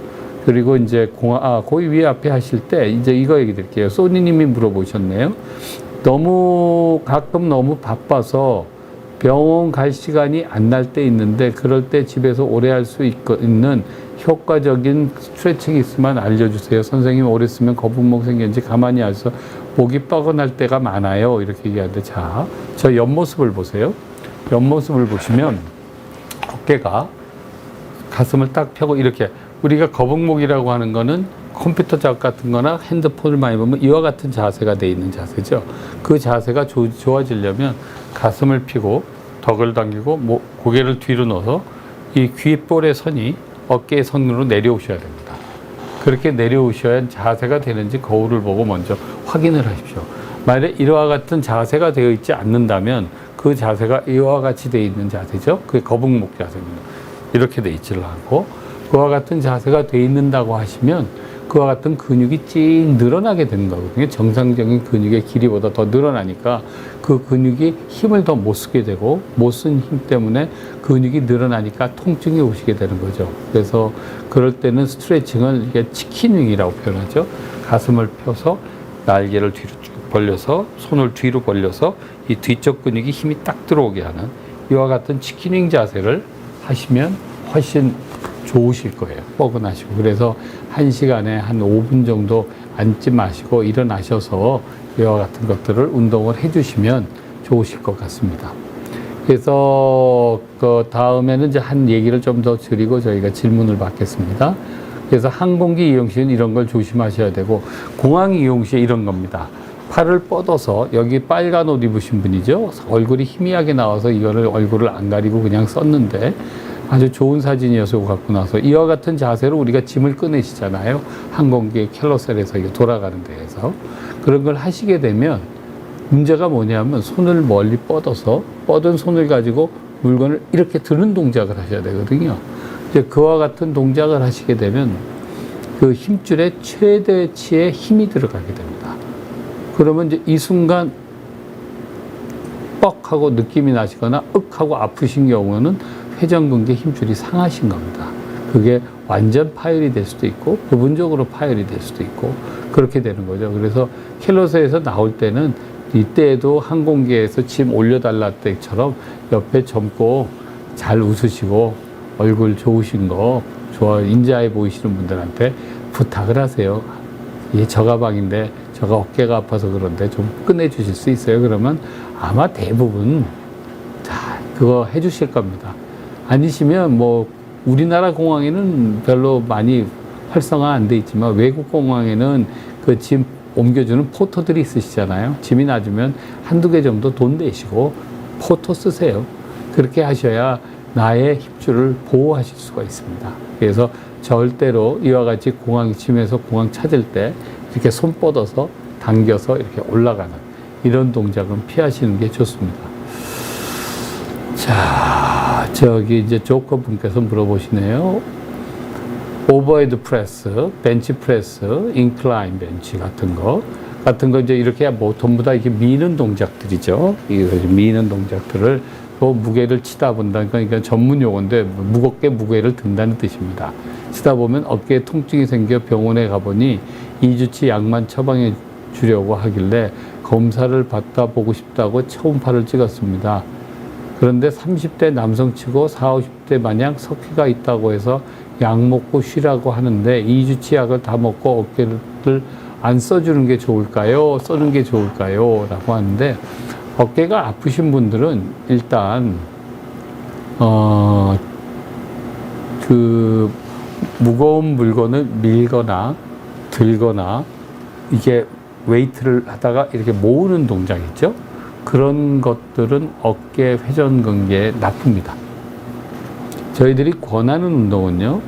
그리고 이제 거기 위에 앞에 하실 때 이제 이거 얘기 드릴게요. 소니님이 물어보셨네요. 가끔 너무 바빠서 병원 갈 시간이 안 날 때 있는데 그럴 때 집에서 오래 할 수 있는 효과적인 스트레칭이 있으면 알려주세요. 선생님 오래 쓰면 거북목 생겼는지 가만히 앉아서 목이 뻐근할 때가 많아요. 이렇게 얘기하는데, 자, 저 옆모습을 보세요. 옆모습을 보시면 어깨가 가슴을 딱 펴고 이렇게, 우리가 거북목이라고 하는 거는 컴퓨터 작업 같은 거나 핸드폰을 많이 보면 이와 같은 자세가 돼 있는 자세죠. 그 자세가 좋아지려면 가슴을 펴고 덕을 당기고 고개를 뒤로 넣어서 이 귓볼의 선이 어깨의 선으로 내려오셔야 됩니다. 그렇게 내려오셔야 자세가 되는지 거울을 보고 먼저 확인을 하십시오. 만약에 이와 같은 자세가 되어 있지 않는다면 그 자세가 이와 같이 되어 있는 자세죠. 그게 거북목 자세입니다. 이렇게 되어 있지를 않고 그와 같은 자세가 되어 있는다고 하시면 그와 같은 근육이 찡 늘어나게 되는 거거든요. 정상적인 근육의 길이보다 더 늘어나니까 그 근육이 힘을 더 못 쓰게 되고 못 쓴 힘 때문에 근육이 늘어나니까 통증이 오시게 되는 거죠. 그래서 그럴 때는 스트레칭을 이게 치킨윙이라고 표현하죠. 가슴을 펴서 날개를 뒤로 쭉 벌려서 손을 뒤로 벌려서 이 뒤쪽 근육이 힘이 딱 들어오게 하는 이와 같은 치킨윙 자세를 하시면 훨씬 좋으실 거예요. 뻐근하시고. 그래서 1시간에 한 5분 정도 앉지 마시고 일어나셔서 이와 같은 것들을 운동을 해주시면 좋으실 것 같습니다. 그래서 그 다음에는 이제 한 얘기를 좀 더 드리고 저희가 질문을 받겠습니다. 그래서 항공기 이용 시에는 이런 걸 조심하셔야 되고, 공항 이용 시에 이런 겁니다. 팔을 뻗어서, 여기 빨간 옷 입으신 분이죠. 얼굴이 희미하게 나와서 이거를 얼굴을 안 가리고 그냥 썼는데 아주 좋은 사진이어서 갖고 나서 이와 같은 자세로 우리가 짐을 꺼내시잖아요. 항공기 캘러셀에서 이게 돌아가는 데에서. 그런 걸 하시게 되면 문제가 뭐냐면 손을 멀리 뻗어서 뻗은 손을 가지고 물건을 이렇게 드는 동작을 하셔야 되거든요. 이제 그와 같은 동작을 하시게 되면 그 힘줄의 최대치의 힘이 들어가게 됩니다. 그러면 이제 이 순간 뻑 하고 느낌이 나시거나 윽 하고 아프신 경우는 회전근개 힘줄이 상하신 겁니다. 그게 완전 파열이 될 수도 있고 부분적으로 파열이 될 수도 있고 그렇게 되는 거죠. 그래서 캘러스에서 나올 때는 이때에도 항공기에서 짐 올려달라 때처럼 옆에 젊고 잘 웃으시고 얼굴 좋으신 거 인자해 보이시는 분들한테 부탁을 하세요. 예, 저 가방인데 저가 어깨가 아파서 그런데 좀 끝내주실 수 있어요? 그러면 아마 대부분 그거 해주실 겁니다. 아니시면 우리나라 공항에는 별로 많이 활성화 안 돼 있지만 외국 공항에는 그 짐 옮겨주는 포터들이 있으시잖아요. 짐이 낮으면 한두 개 정도 돈 내시고 포터 쓰세요. 그렇게 하셔야 나의 힘줄을 보호하실 수가 있습니다. 그래서 절대로 이와 같이 짐에서 공항 찾을 때 이렇게 손 뻗어서 당겨서 이렇게 올라가는 이런 동작은 피하시는 게 좋습니다. 자, 저기 이제 조커 분께서 물어보시네요. 오버헤드 프레스, 벤치 프레스, 인클라인 벤치 같은 거 이제 이렇게 뭐 전부 다 이렇게 미는 동작들이죠. 이 미는 동작들을 또 무게를 치다 본다. 그러니까 전문 용어인데 무겁게 무게를 든다는 뜻입니다. 치다 보면 어깨에 통증이 생겨 병원에 가보니 2주치 약만 처방해 주려고 하길래 검사를 받다 보고 싶다고 초음파를 찍었습니다. 그런데 30대 남성치고 40, 50대 마냥 석회가 있다고 해서 약 먹고 쉬라고 하는데 2주치 약을 다 먹고 어깨를 안 써주는 게 좋을까요? 써는 게 좋을까요? 라고 하는데 어깨가 아프신 분들은 일단 그 무거운 물건을 밀거나 들거나 이게 웨이트를 하다가 이렇게 모으는 동작 있죠? 그런 것들은 어깨 회전근개에 나쁩니다. 저희들이 권하는 운동은요,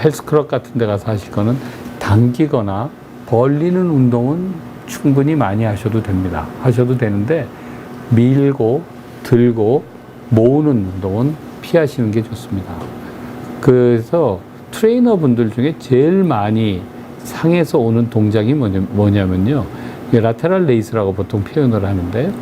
헬스클럽 같은 데 가서 하실 거는 당기거나 벌리는 운동은 충분히 많이 하셔도 됩니다. 하셔도 되는데 밀고 들고 모으는 운동은 피하시는 게 좋습니다. 그래서 트레이너 분들 중에 제일 많이 상에서 오는 동작이 뭐냐면요. 라테랄 레이스라고 보통 표현을 하는데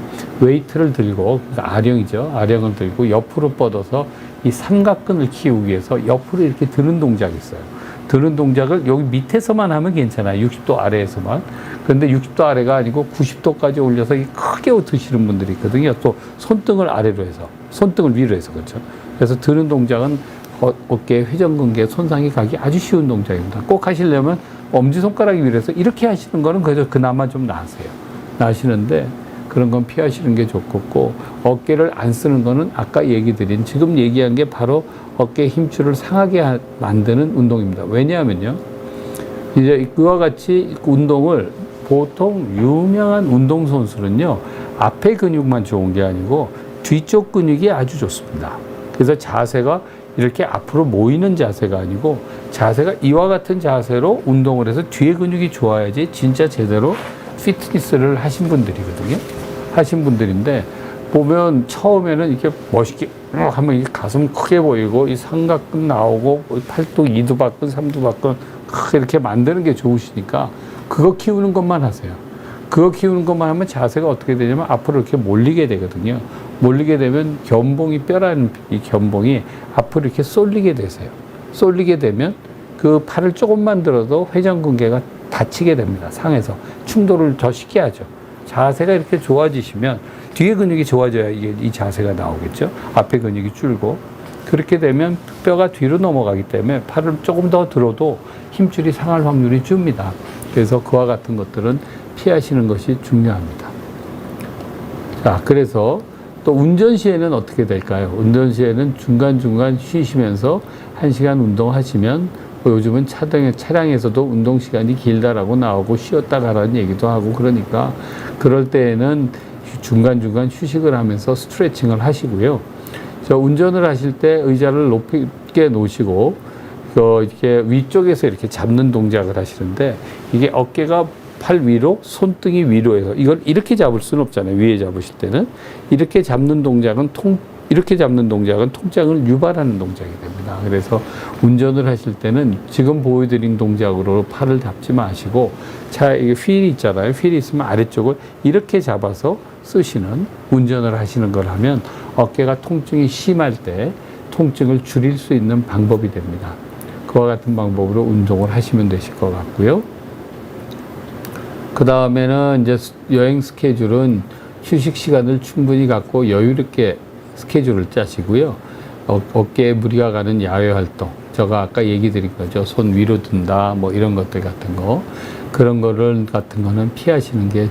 웨이트를 들고 그러니까 아령이죠. 아령을 들고 옆으로 뻗어서 이 삼각근을 키우기 위해서 옆으로 이렇게 드는 동작이 있어요. 드는 동작을 여기 밑에서만 하면 괜찮아요. 60도 아래에서만. 그런데 60도 아래가 아니고 90도까지 올려서 크게 드시는 분들이 있거든요. 또 손등을 아래로 해서, 손등을 위로 해서 그렇죠. 그래서 드는 동작은 어깨 회전근개 손상이 가기 아주 쉬운 동작입니다. 꼭 하시려면 엄지손가락이 위로 해서 이렇게 하시는 거는 그래도 그나마 좀 나으세요. 나시는데 그런 건 피하시는 게 좋겠고 어깨를 안 쓰는 거는 아까 얘기 드린 지금 얘기한 게 바로 어깨 힘줄을 상하게 만드는 운동입니다. 왜냐하면요. 이제 그와 같이 운동을 보통 유명한 운동선수는요. 앞에 근육만 좋은 게 아니고 뒤쪽 근육이 아주 좋습니다. 그래서 자세가 이렇게 앞으로 모이는 자세가 아니고 자세가 이와 같은 자세로 운동을 해서 뒤에 근육이 좋아야지 진짜 제대로 피트니스를 하신 분들이거든요. 하신 분들인데 보면 처음에는 이렇게 멋있게 하면 이 가슴 크게 보이고 이 삼각근 나오고 팔뚝 2두박근 3두박근 크게 이렇게 만드는 게 좋으시니까 그거 키우는 것만 하세요. 그거 키우는 것만 하면 자세가 어떻게 되냐면 앞으로 이렇게 몰리게 되거든요. 몰리게 되면 견봉이 뼈라는 이 견봉이 앞으로 이렇게 쏠리게 되세요. 쏠리게 되면 그 팔을 조금만 들어도 회전근개가 다치게 됩니다. 상에서 충돌을 더 쉽게 하죠. 자세가 이렇게 좋아지시면 뒤에 근육이 좋아져야 이게 이 자세가 나오겠죠. 앞에 근육이 줄고 그렇게 되면 뼈가 뒤로 넘어가기 때문에 팔을 조금 더 들어도 힘줄이 상할 확률이 줍니다. 그래서 그와 같은 것들은 피하시는 것이 중요합니다. 자, 그래서 또 운전 시에는 어떻게 될까요? 운전 시에는 중간중간 쉬시면서 1시간 운동하시면 요즘은 차량에서도 운동 시간이 길다라고 나오고 쉬었다 가라는 얘기도 하고 그러니까 그럴 때에는 중간중간 휴식을 하면서 스트레칭을 하시고요. 운전을 하실 때 의자를 높게 놓으시고 이렇게 위쪽에서 이렇게 잡는 동작을 하시는데 이게 어깨가 팔 위로 손등이 위로 해서 이걸 이렇게 잡을 수는 없잖아요. 위에 잡으실 때는 이렇게 잡는 동작은 이렇게 잡는 동작은 통장을 유발하는 동작이 됩니다. 그래서 운전을 하실 때는 지금 보여드린 동작으로 팔을 잡지 마시고 이게 휠이 있잖아요. 휠이 있으면 아래쪽을 이렇게 잡아서 쓰시는 운전을 하시는 걸 하면 어깨가 통증이 심할 때 통증을 줄일 수 있는 방법이 됩니다. 그와 같은 방법으로 운동을 하시면 되실 것 같고요. 그 다음에는 이제 여행 스케줄은 휴식 시간을 충분히 갖고 여유롭게 스케줄을 짜시고요. 어깨에 무리가 가는 야외 활동, 제가 아까 얘기 드린 거죠. 손 위로 든다, 뭐 이런 것들 같은 거. 그런 거를 같은 거는 피하시는 게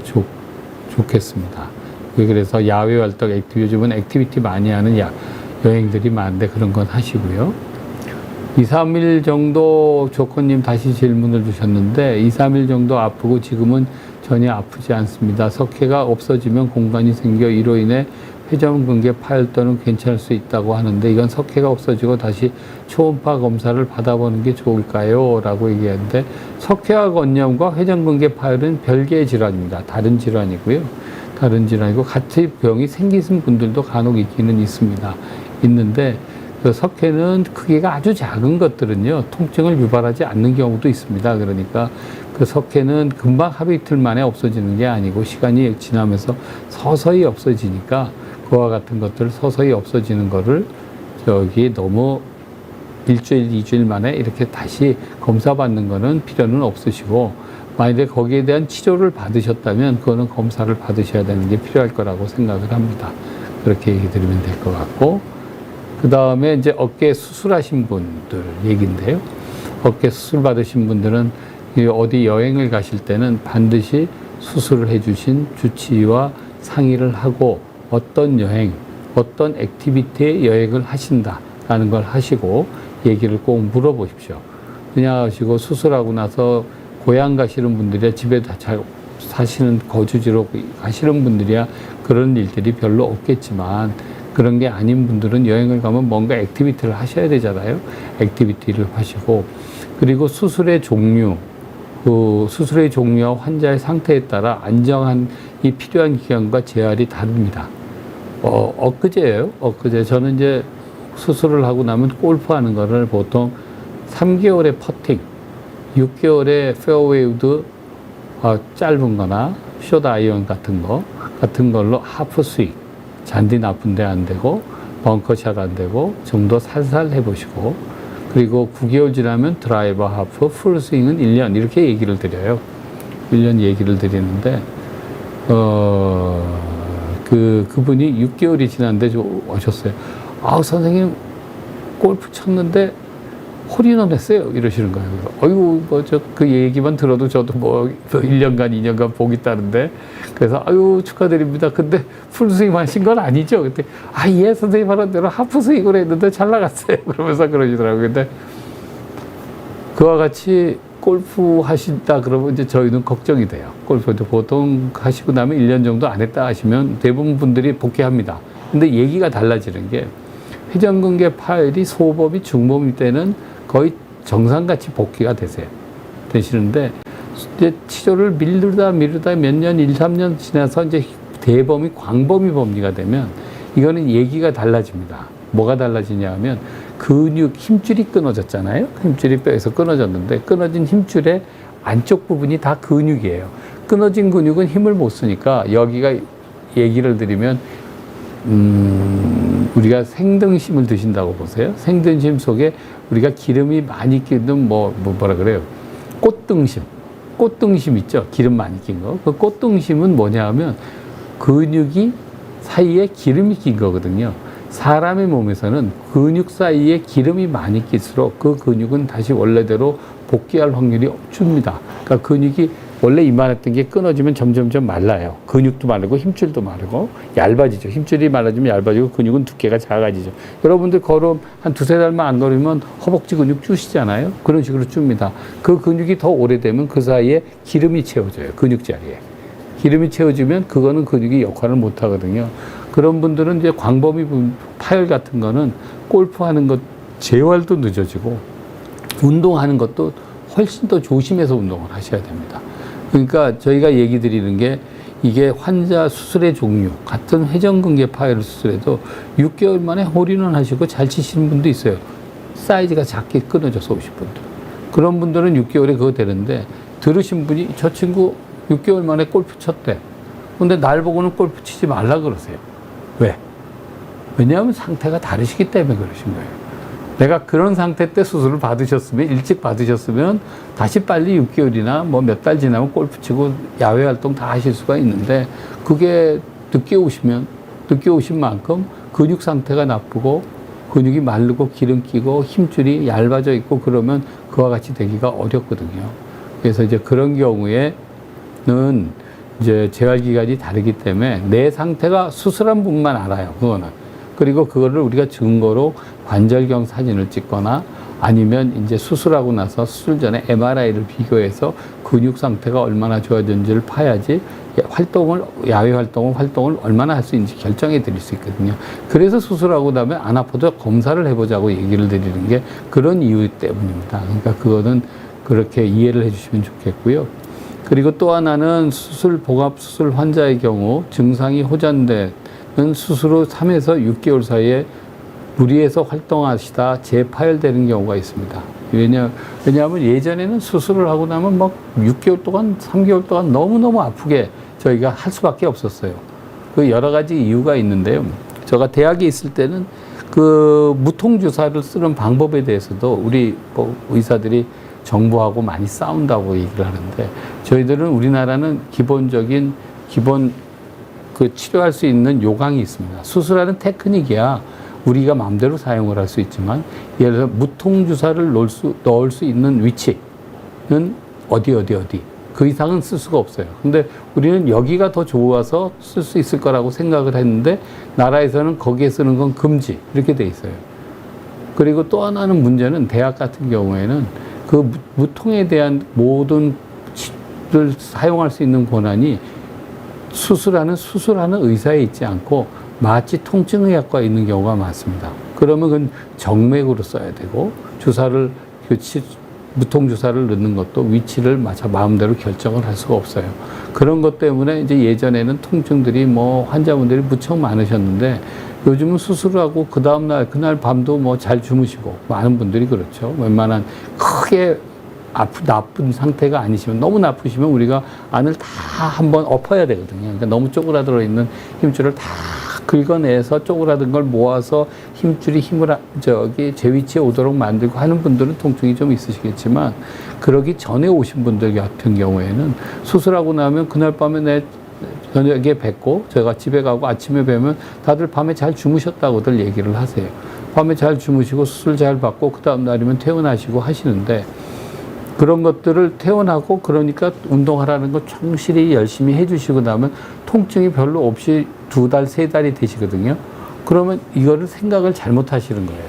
좋겠습니다. 그래서 야외 활동, 요즘은 액티비티 많이 하는 여행들이 많은데 그런 건 하시고요. 2, 3일 정도 조커님 다시 질문을 주셨는데 2, 3일 정도 아프고 지금은 전혀 아프지 않습니다. 석회가 없어지면 공간이 생겨 이로 인해 회전근개 파열도는 괜찮을 수 있다고 하는데 이건 석회가 없어지고 다시 초음파 검사를 받아보는 게 좋을까요? 라고 얘기하는데 석회화 건염과 회전근개 파열은 별개의 질환입니다. 다른 질환이고요. 다른 질환이고 같은 병이 생기신 분들도 간혹 있기는 있습니다. 있는데 그 석회는 크기가 아주 작은 것들은요, 통증을 유발하지 않는 경우도 있습니다. 그러니까 그 석회는 금방 하루 이틀 만에 없어지는 게 아니고 시간이 지나면서 서서히 없어지니까 그와 같은 것들 서서히 없어지는 거를 너무 일주일, 이주일 만에 이렇게 다시 검사받는 거는 필요는 없으시고, 만약에 거기에 대한 치료를 받으셨다면 그거는 검사를 받으셔야 되는 게 필요할 거라고 생각을 합니다. 그렇게 얘기 드리면 될 것 같고, 그 다음에 이제 어깨 수술하신 분들 얘기인데요. 어깨 수술 받으신 분들은 어디 여행을 가실 때는 반드시 수술을 해주신 주치의와 상의를 하고 어떤 여행, 어떤 액티비티에 여행을 하신다라는 걸 하시고 얘기를 꼭 물어보십시오. 그냥 하시고 수술하고 나서 고향 가시는 분들이야, 집에 다 사시는 거주지로 가시는 분들이야 그런 일들이 별로 없겠지만, 그런 게 아닌 분들은 여행을 가면 뭔가 액티비티를 하셔야 되잖아요. 액티비티를 하시고, 그리고 수술의 종류, 그 수술의 종류와 환자의 상태에 따라 안정한 이 필요한 기간과 재활이 다릅니다. 엊그제예요. 엊그제 저는 이제 수술을 하고 나면 골프하는 거를 보통 3개월의 퍼팅, 6개월의 페어웨이우드 짧은 거나 숏 아이언 같은 걸로 하프 스윙, 잔디 나쁜데 안 되고 벙커샷 안 되고 정도 살살 해보시고, 그리고 9개월 지나면 드라이버 하프, 풀 스윙은 1년 이렇게 얘기를 드려요. 1년 얘기를 드리는데 그분이 6개월이 지났는데 오셨어요. 선생님 골프 쳤는데 홀인원 했어요. 이러시는 거예요. 아이고, 그 얘기만 들어도 저도 1년간, 2년간 복이 있다는데. 그래서, 축하드립니다. 근데 풀스윙 하신 건 아니죠? 그때, 예, 선생님 하는 대로 하프스윙을 했는데 잘 나갔어요. 그러면서 그러시더라고요. 근데 그와 같이 골프 하신다 그러면 이제 저희는 걱정이 돼요. 골프도 보통 하시고 나면 1년 정도 안 했다 하시면 대부분 분들이 복귀합니다. 근데 얘기가 달라지는 게, 회전근개 파열이 소범위, 중범위 때는 거의 정상같이 복귀가 되시는데, 이제 치료를 미루다 몇 년, 1, 3년 지나서 이제 대범위, 광범위 범위가 되면 이거는 얘기가 달라집니다. 뭐가 달라지냐 하면, 근육, 힘줄이 끊어졌잖아요. 힘줄이 뼈에서 끊어졌는데, 끊어진 힘줄의 안쪽 부분이 다 근육이에요. 끊어진 근육은 힘을 못 쓰니까, 여기가 얘기를 드리면 우리가 생등심을 드신다고 보세요. 생등심 속에 우리가 기름이 많이 끼는 뭐라 그래요? 꽃등심 있죠? 기름 많이 낀 거. 그 꽃등심은 뭐냐 하면 근육이 사이에 기름이 낀 거거든요. 사람의 몸에서는 근육 사이에 기름이 많이 낄수록 그 근육은 다시 원래대로 복귀할 확률이 줍니다. 그러니까 근육이 원래 이만했던 게 끊어지면 점점점 말라요. 근육도 마르고 힘줄도 마르고 얇아지죠. 힘줄이 말라지면 얇아지고 근육은 두께가 작아지죠. 여러분들 걸음 한 2-3달만 안 걸으면 허벅지 근육 쭈시잖아요. 그런 식으로 줍니다. 그 근육이 더 오래되면 그 사이에 기름이 채워져요. 근육 자리에. 기름이 채워지면 그거는 근육이 역할을 못 하거든요. 그런 분들은 이제 광범위 파열 같은 거는 골프하는 것 재활도 늦어지고 운동하는 것도 훨씬 더 조심해서 운동을 하셔야 됩니다. 그러니까 저희가 얘기 드리는 게, 이게 환자 수술의 종류, 같은 회전근개 파열 수술에도 6개월 만에 홀인원 하시고 잘 치시는 분도 있어요. 사이즈가 작게 끊어져서 오신 분들. 그런 분들은 6개월에 그거 되는데, 들으신 분이 저 친구 6개월 만에 골프 쳤대. 근데 날 보고는 골프 치지 말라 그러세요. 왜? 왜냐하면 상태가 다르시기 때문에 그러신 거예요. 내가 그런 상태 때 수술을 받으셨으면, 일찍 받으셨으면 다시 빨리 6개월이나 몇 달 지나면 골프 치고 야외 활동 다 하실 수가 있는데, 그게 늦게 오신 만큼 근육 상태가 나쁘고 근육이 마르고 기름 끼고 힘줄이 얇아져 있고 그러면 그와 같이 되기가 어렵거든요. 그래서 이제 그런 경우에는 이제 재활 기간이 다르기 때문에 내 상태가 수술한 분만 알아요. 그거는. 그리고 그거를 우리가 증거로 관절경 사진을 찍거나 아니면 이제 수술하고 나서 수술 전에 MRI를 비교해서 근육 상태가 얼마나 좋아졌는지를 봐야지 야외 활동을 얼마나 할 수 있는지 결정해 드릴 수 있거든요. 그래서 수술하고 나면 안 아파도 검사를 해보자고 얘기를 드리는 게 그런 이유 때문입니다. 그러니까 그거는 그렇게 이해를 해주시면 좋겠고요. 그리고 또 하나는 복합수술 환자의 경우 증상이 호전되는 수술 후 3에서 6개월 사이에 무리해서 활동하시다 재파열되는 경우가 있습니다. 왜냐하면 예전에는 수술을 하고 나면 막 6개월 동안, 3개월 동안 너무너무 아프게 저희가 할 수밖에 없었어요. 그 여러 가지 이유가 있는데요. 제가 대학에 있을 때는 그 무통주사를 쓰는 방법에 대해서도 우리 의사들이 정부하고 많이 싸운다고 얘기를 하는데, 저희들은 우리나라는 기본 그 치료할 수 있는 요강이 있습니다. 수술하는 테크닉이야 우리가 마음대로 사용을 할 수 있지만, 예를 들어 무통주사를 넣을 수 있는 위치는 어디 그 이상은 쓸 수가 없어요. 근데 우리는 여기가 더 좋아서 쓸 수 있을 거라고 생각을 했는데, 나라에서는 거기에 쓰는 건 금지 이렇게 돼 있어요. 그리고 또 하나는 문제는, 대학 같은 경우에는 그 무통에 대한 모든 치료를 사용할 수 있는 권한이 수술하는 의사에 있지 않고 마취 통증의학과에 있는 경우가 많습니다. 그러면 그건 정맥으로 써야 되고, 무통주사를 넣는 것도 위치를 마음대로 결정을 할 수가 없어요. 그런 것 때문에 이제 예전에는 통증들이 환자분들이 무척 많으셨는데, 요즘은 수술하고 그 다음날, 그날 밤도 잘 주무시고, 많은 분들이 그렇죠. 웬만한 크게 나쁜 상태가 아니시면, 너무 나쁘시면 우리가 안을 다 한번 엎어야 되거든요. 그러니까 너무 쪼그라들어 있는 힘줄을 다 긁어내서 쪼그라든 걸 모아서 힘줄이 제 위치에 오도록 만들고 하는 분들은 통증이 좀 있으시겠지만, 그러기 전에 오신 분들 같은 경우에는 수술하고 나면 그날 밤에 저녁에 뵙고, 제가 집에 가고 아침에 뵈면 다들 밤에 잘 주무셨다고들 얘기를 하세요. 밤에 잘 주무시고 수술 잘 받고 그 다음 날이면 퇴원하시고 하시는데, 그런 것들을 퇴원하고 그러니까 운동하라는 거 충실히 열심히 해주시고 나면 통증이 별로 없이 2달, 3달이 되시거든요. 그러면 이거를 생각을 잘못 하시는 거예요.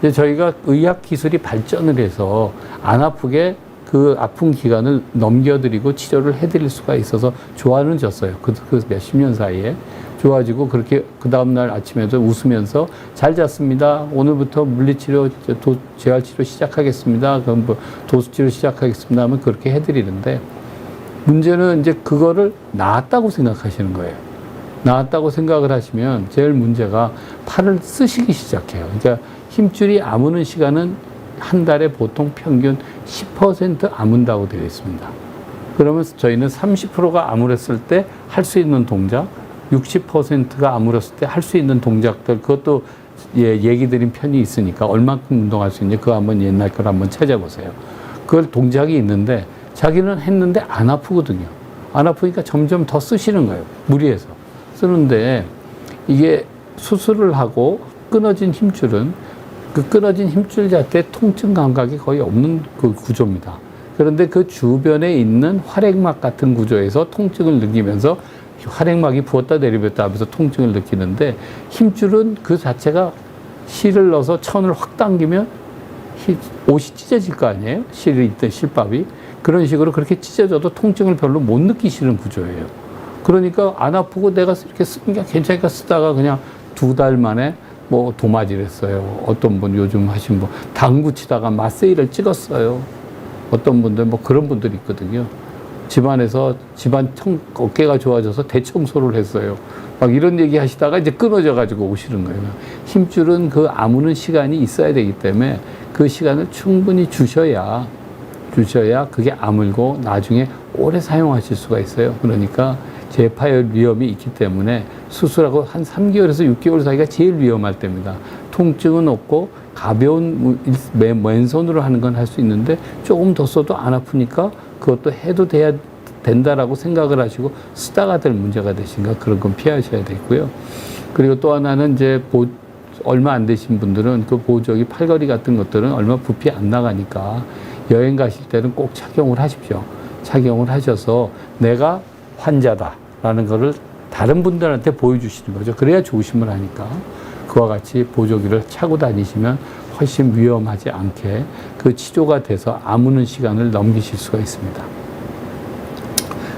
이제 저희가 의학 기술이 발전을 해서 안 아프게 그 아픈 기간을 넘겨드리고 치료를 해드릴 수가 있어서 좋아졌어요. 그 몇십 년 사이에. 좋아지고, 그렇게 그 다음날 아침에도 웃으면서 잘 잤습니다. 오늘부터 물리치료, 재활치료 시작하겠습니다. 그럼 도수치료 시작하겠습니다 하면 그렇게 해드리는데, 문제는 이제 그거를 나았다고 생각하시는 거예요. 나았다고 생각을 하시면 제일 문제가 팔을 쓰시기 시작해요. 그러니까 힘줄이 아무는 시간은 한 달에 보통 평균 10% 아문다고 되어 있습니다. 그러면 저희는 30%가 아물었을 때 할 수 있는 동작, 60%가 아물었을 때 할 수 있는 동작들, 그것도 얘기 드린 편이 있으니까 얼만큼 운동할 수 있는지 그거 한번 옛날 걸 한번 찾아보세요. 그걸 동작이 있는데 자기는 했는데 안 아프거든요. 안 아프니까 점점 더 쓰시는 거예요. 무리해서 쓰는데, 이게 수술을 하고 끊어진 힘줄은 그 끊어진 힘줄 자체에 통증 감각이 거의 없는 그 구조입니다. 그런데 그 주변에 있는 활액막 같은 구조에서 통증을 느끼면서, 활액막이 부었다 내리었다 하면서 통증을 느끼는데, 힘줄은 그 자체가 실을 넣어서 천을 확 당기면 옷이 찢어질 거 아니에요? 실이 있던 실밥이. 그런 식으로 그렇게 찢어져도 통증을 별로 못 느끼시는 구조예요. 그러니까 안 아프고 내가 이렇게 쓰는 게 괜찮으니까 쓰다가 그냥 2달 만에 도마질 했어요. 어떤 분 요즘 하신 분 당구 치다가 마세이를 찍었어요. 어떤 분들 그런 분들이 있거든요. 집안에서 어깨가 좋아져서 대청소를 했어요. 막 이런 얘기 하시다가 이제 끊어져 가지고 오시는 거예요. 힘줄은 그 아무는 시간이 있어야 되기 때문에 그 시간을 충분히 주셔야 그게 아물고 나중에 오래 사용하실 수가 있어요. 그러니까 재파열 위험이 있기 때문에 수술하고 한 3개월에서 6개월 사이가 제일 위험할 때입니다. 통증은 없고 가벼운 맨손으로 하는 건 할 수 있는데, 조금 더 써도 안 아프니까 그것도 해도 된다라고 생각을 하시고 쓰다가 될 문제가 되시니까 그런 건 피하셔야 되고요. 그리고 또 하나는 이제 얼마 안 되신 분들은 그 보조기 팔걸이 같은 것들은 얼마 부피 안 나가니까 여행 가실 때는 꼭 착용을 하십시오. 착용을 하셔서 내가 환자다라는 거를 다른 분들한테 보여주시는 거죠. 그래야 조심을 하니까. 그와 같이 보조기를 차고 다니시면 훨씬 위험하지 않게 그 치료가 돼서 아무는 시간을 넘기실 수가 있습니다.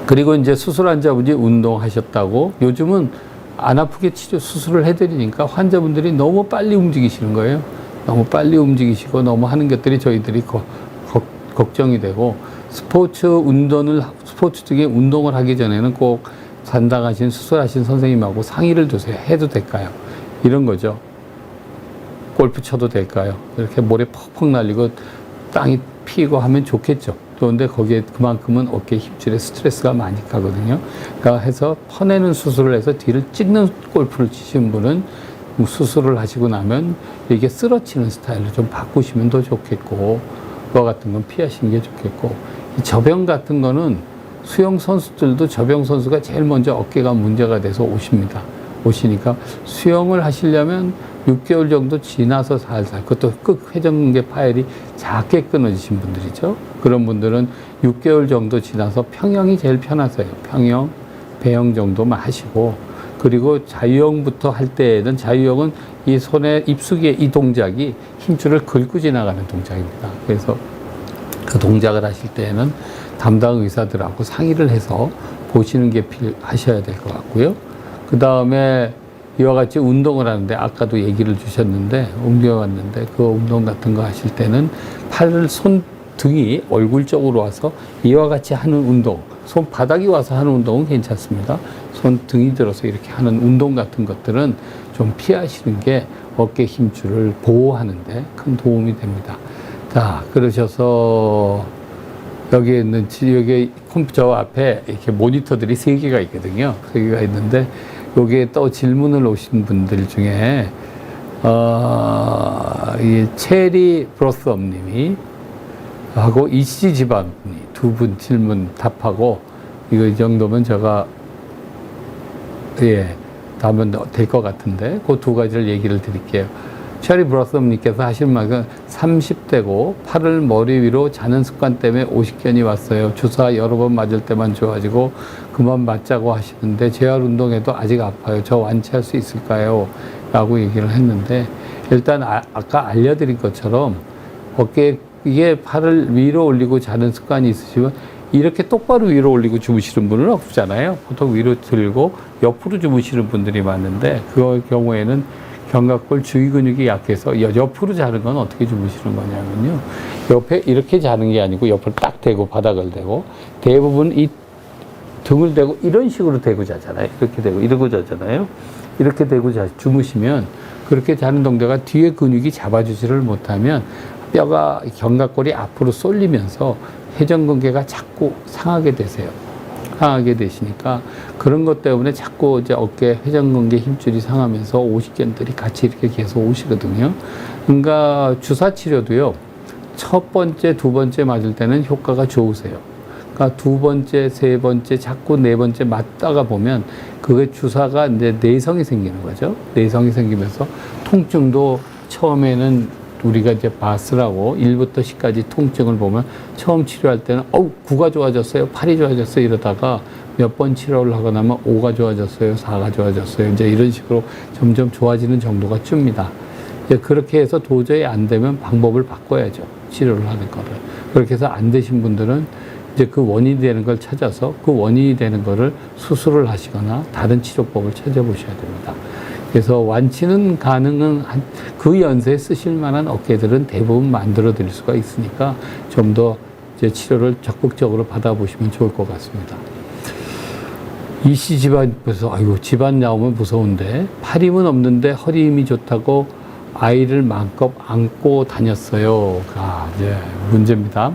그리고 이제 수술 환자분이 운동하셨다고, 요즘은 안 아프게 수술을 해드리니까 환자분들이 너무 빨리 움직이시는 거예요. 너무 빨리 움직이시고 너무 하는 것들이 저희들이 걱정이 되고, 스포츠 중에 운동을 하기 전에는 꼭 담당하신 수술하신 선생님하고 상의를 두세요. 해도 될까요? 이런 거죠. 골프 쳐도 될까요? 이렇게 모래 퍽퍽 날리고 땅이 피고 하면 좋겠죠. 그런데 거기에 그만큼은 어깨 힘줄에 스트레스가 많이 가거든요. 그러니까 해서 퍼내는 수술을 해서 뒤를 찍는 골프를 치시는 분은 수술을 하시고 나면 이게 쓰러치는 스타일로 좀 바꾸시면 더 좋겠고, 그와 같은 건 피하시는 게 좋겠고, 이 저병 같은 거는 수영 선수들도 저병 선수가 제일 먼저 어깨가 문제가 돼서 오시니까 수영을 하시려면 6개월 정도 지나서 살살, 그것도 끝 회전근개 파열이 작게 끊어지신 분들이죠. 그런 분들은 6개월 정도 지나서 평영이 제일 편하세요. 평영, 배영 정도만 하시고, 그리고 자유형부터 할 때에는 자유형은 이 손의 입수기의 이 동작이 힘줄을 긁고 지나가는 동작입니다. 그래서 그 동작을 하실 때에는 담당 의사들하고 상의를 해서 보시는 게 하셔야 될 것 같고요. 그 다음에 이와 같이 운동을 하는데 아까도 얘기를 주셨는데 옮겨왔는데 그 운동 같은 거 하실 때는 팔을 손등이 얼굴 쪽으로 와서 이와 같이 하는 운동, 손바닥이 와서 하는 운동은 괜찮습니다. 손등이 들어서 이렇게 하는 운동 같은 것들은 좀 피하시는 게 어깨 힘줄을 보호하는 데 큰 도움이 됩니다. 자, 그러셔서 여기 있는, 여기 컴퓨터 앞에 이렇게 모니터들이 3개가 있거든요. 3개가 있는데 여기에 또 질문을 오신 분들 중에 이 체리 브로썸님이 하고 이씨 집안이 두 분 질문 답하고 이거 이 정도면 제가 답은 될 것 같은데 그 두 가지를 얘기를 드릴게요. 체리 브로썸님께서 하신 말은 30대고 팔을 머리 위로 자는 습관 때문에 오십견이 왔어요. 주사 여러 번 맞을 때만 좋아지고 그만 맞자고 하시는데 재활 운동에도 아직 아파요. 저 완치할 수 있을까요? 라고 얘기를 했는데 일단 아까 알려드린 것처럼 어깨에 이게 팔을 위로 올리고 자는 습관이 있으시면 이렇게 똑바로 위로 올리고 주무시는 분은 없잖아요. 보통 위로 들고 옆으로 주무시는 분들이 많은데 그 경우에는 견갑골 주위 근육이 약해서 옆으로 자는 건 어떻게 주무시는 거냐면요. 옆에 이렇게 자는 게 아니고 옆을 딱 대고 바닥을 대고 대부분 이 등을 대고 이런 식으로 대고 자잖아요. 이렇게 대고 이러고 자잖아요. 이렇게 대고 주무시면 그렇게 자는 동작가 뒤에 근육이 잡아주지를 못하면 뼈가 견갑골이 앞으로 쏠리면서 회전근개가 자꾸 상하게 되세요. 상하게 되시니까 그런 것 때문에 자꾸 이제 어깨 회전근개 힘줄이 상하면서 오십견들이 같이 이렇게 계속 오시거든요. 그러니까 주사 치료도요. 첫 번째, 두 번째 맞을 때는 효과가 좋으세요. 그러니까 두 번째, 세 번째, 자꾸 네 번째 맞다가 보면 그게 주사가 이제 내성이 생기는 거죠. 내성이 생기면서 통증도 처음에는 우리가 이제 바스라고 1부터 10까지 통증을 보면 처음 치료할 때는 구가 좋아졌어요, 8이 좋아졌어요 이러다가 몇 번 치료를 하고 나면 5가 좋아졌어요, 4가 좋아졌어요. 이제 이런 식으로 점점 좋아지는 정도가 줍니다. 이제 그렇게 해서 도저히 안 되면 방법을 바꿔야죠. 치료를 하는 거를. 그렇게 해서 안 되신 분들은 이제 그 원인이 되는 걸 찾아서 그 원인이 되는 거를 수술을 하시거나 다른 치료법을 찾아보셔야 됩니다. 그래서 완치는 가능한 그 연세에 쓰실 만한 어깨들은 대부분 만들어 드릴 수가 있으니까 좀 더 이제 치료를 적극적으로 받아보시면 좋을 것 같습니다. 이씨 집안에서 아이고 집안 나오면 무서운데 팔 힘은 없는데 허리 힘이 좋다고 아이를 마음껏 안고 다녔어요. 이제 문제입니다.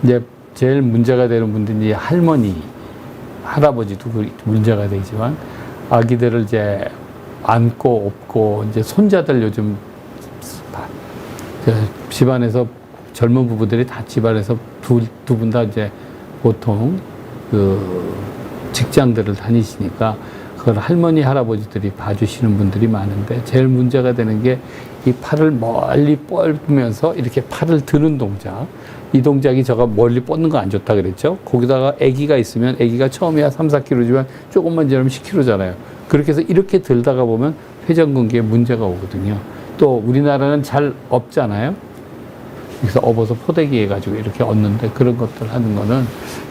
이제 제일 문제가 되는 분들이 할머니, 할아버지도 문제가 되지만 아기들을 이제 안고 업고 이제 손자들 요즘 집안에서 젊은 부부들이 다 집안에서 두 분 다 이제 보통 그 직장들을 다니시니까 그걸 할머니 할아버지들이 봐주시는 분들이 많은데 제일 문제가 되는 게 이 팔을 멀리 뻗으면서 이렇게 팔을 드는 동작, 이 동작이 제가 멀리 뻗는 거 안 좋다 그랬죠. 거기다가 아기가 있으면 아기가 처음에야 3, 4kg지만 조금만 지나면 10kg잖아요. 그렇게 해서 이렇게 들다가 보면 회전근개에 문제가 오거든요. 또 우리나라는 잘 업잖아요. 그래서 업어서 포대기 해가지고 이렇게 얻는데 그런 것들 하는 거는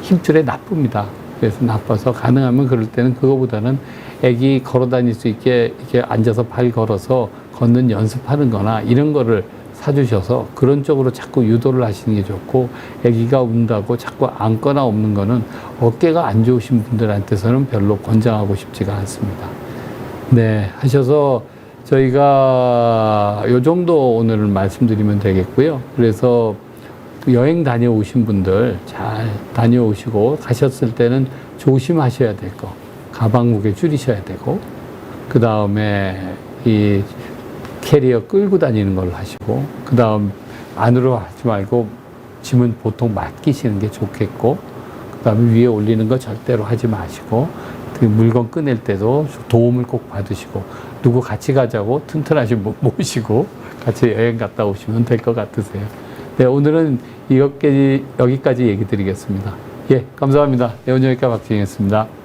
힘줄에 나쁩니다. 그래서 나빠서 가능하면 그럴 때는 그거보다는 애기 걸어 다닐 수 있게 이렇게 앉아서 발 걸어서 걷는 연습하는 거나 이런 거를 사주셔서 그런 쪽으로 자꾸 유도를 하시는 게 좋고, 애기가 운다고 자꾸 앉거나 없는 거는 어깨가 안 좋으신 분들한테서는 별로 권장하고 싶지가 않습니다. 네, 하셔서 저희가 요 정도 오늘은 말씀드리면 되겠고요. 그래서 여행 다녀오신 분들 잘 다녀오시고 가셨을 때는 조심하셔야 될 거. 가방 무게 줄이셔야 되고, 그 다음에 이 캐리어 끌고 다니는 걸로 하시고, 그 다음 안으로 하지 말고 짐은 보통 맡기시는 게 좋겠고, 그 다음에 위에 올리는 거 절대로 하지 마시고, 그 물건 꺼낼 때도 도움을 꼭 받으시고, 누구 같이 가자고 튼튼하신 분 모시고 같이 여행 갔다 오시면 될 것 같으세요. 네, 오늘은 여기까지 얘기 드리겠습니다. 예, 감사합니다. 네, 오늘 여기까지 박진희였습니다.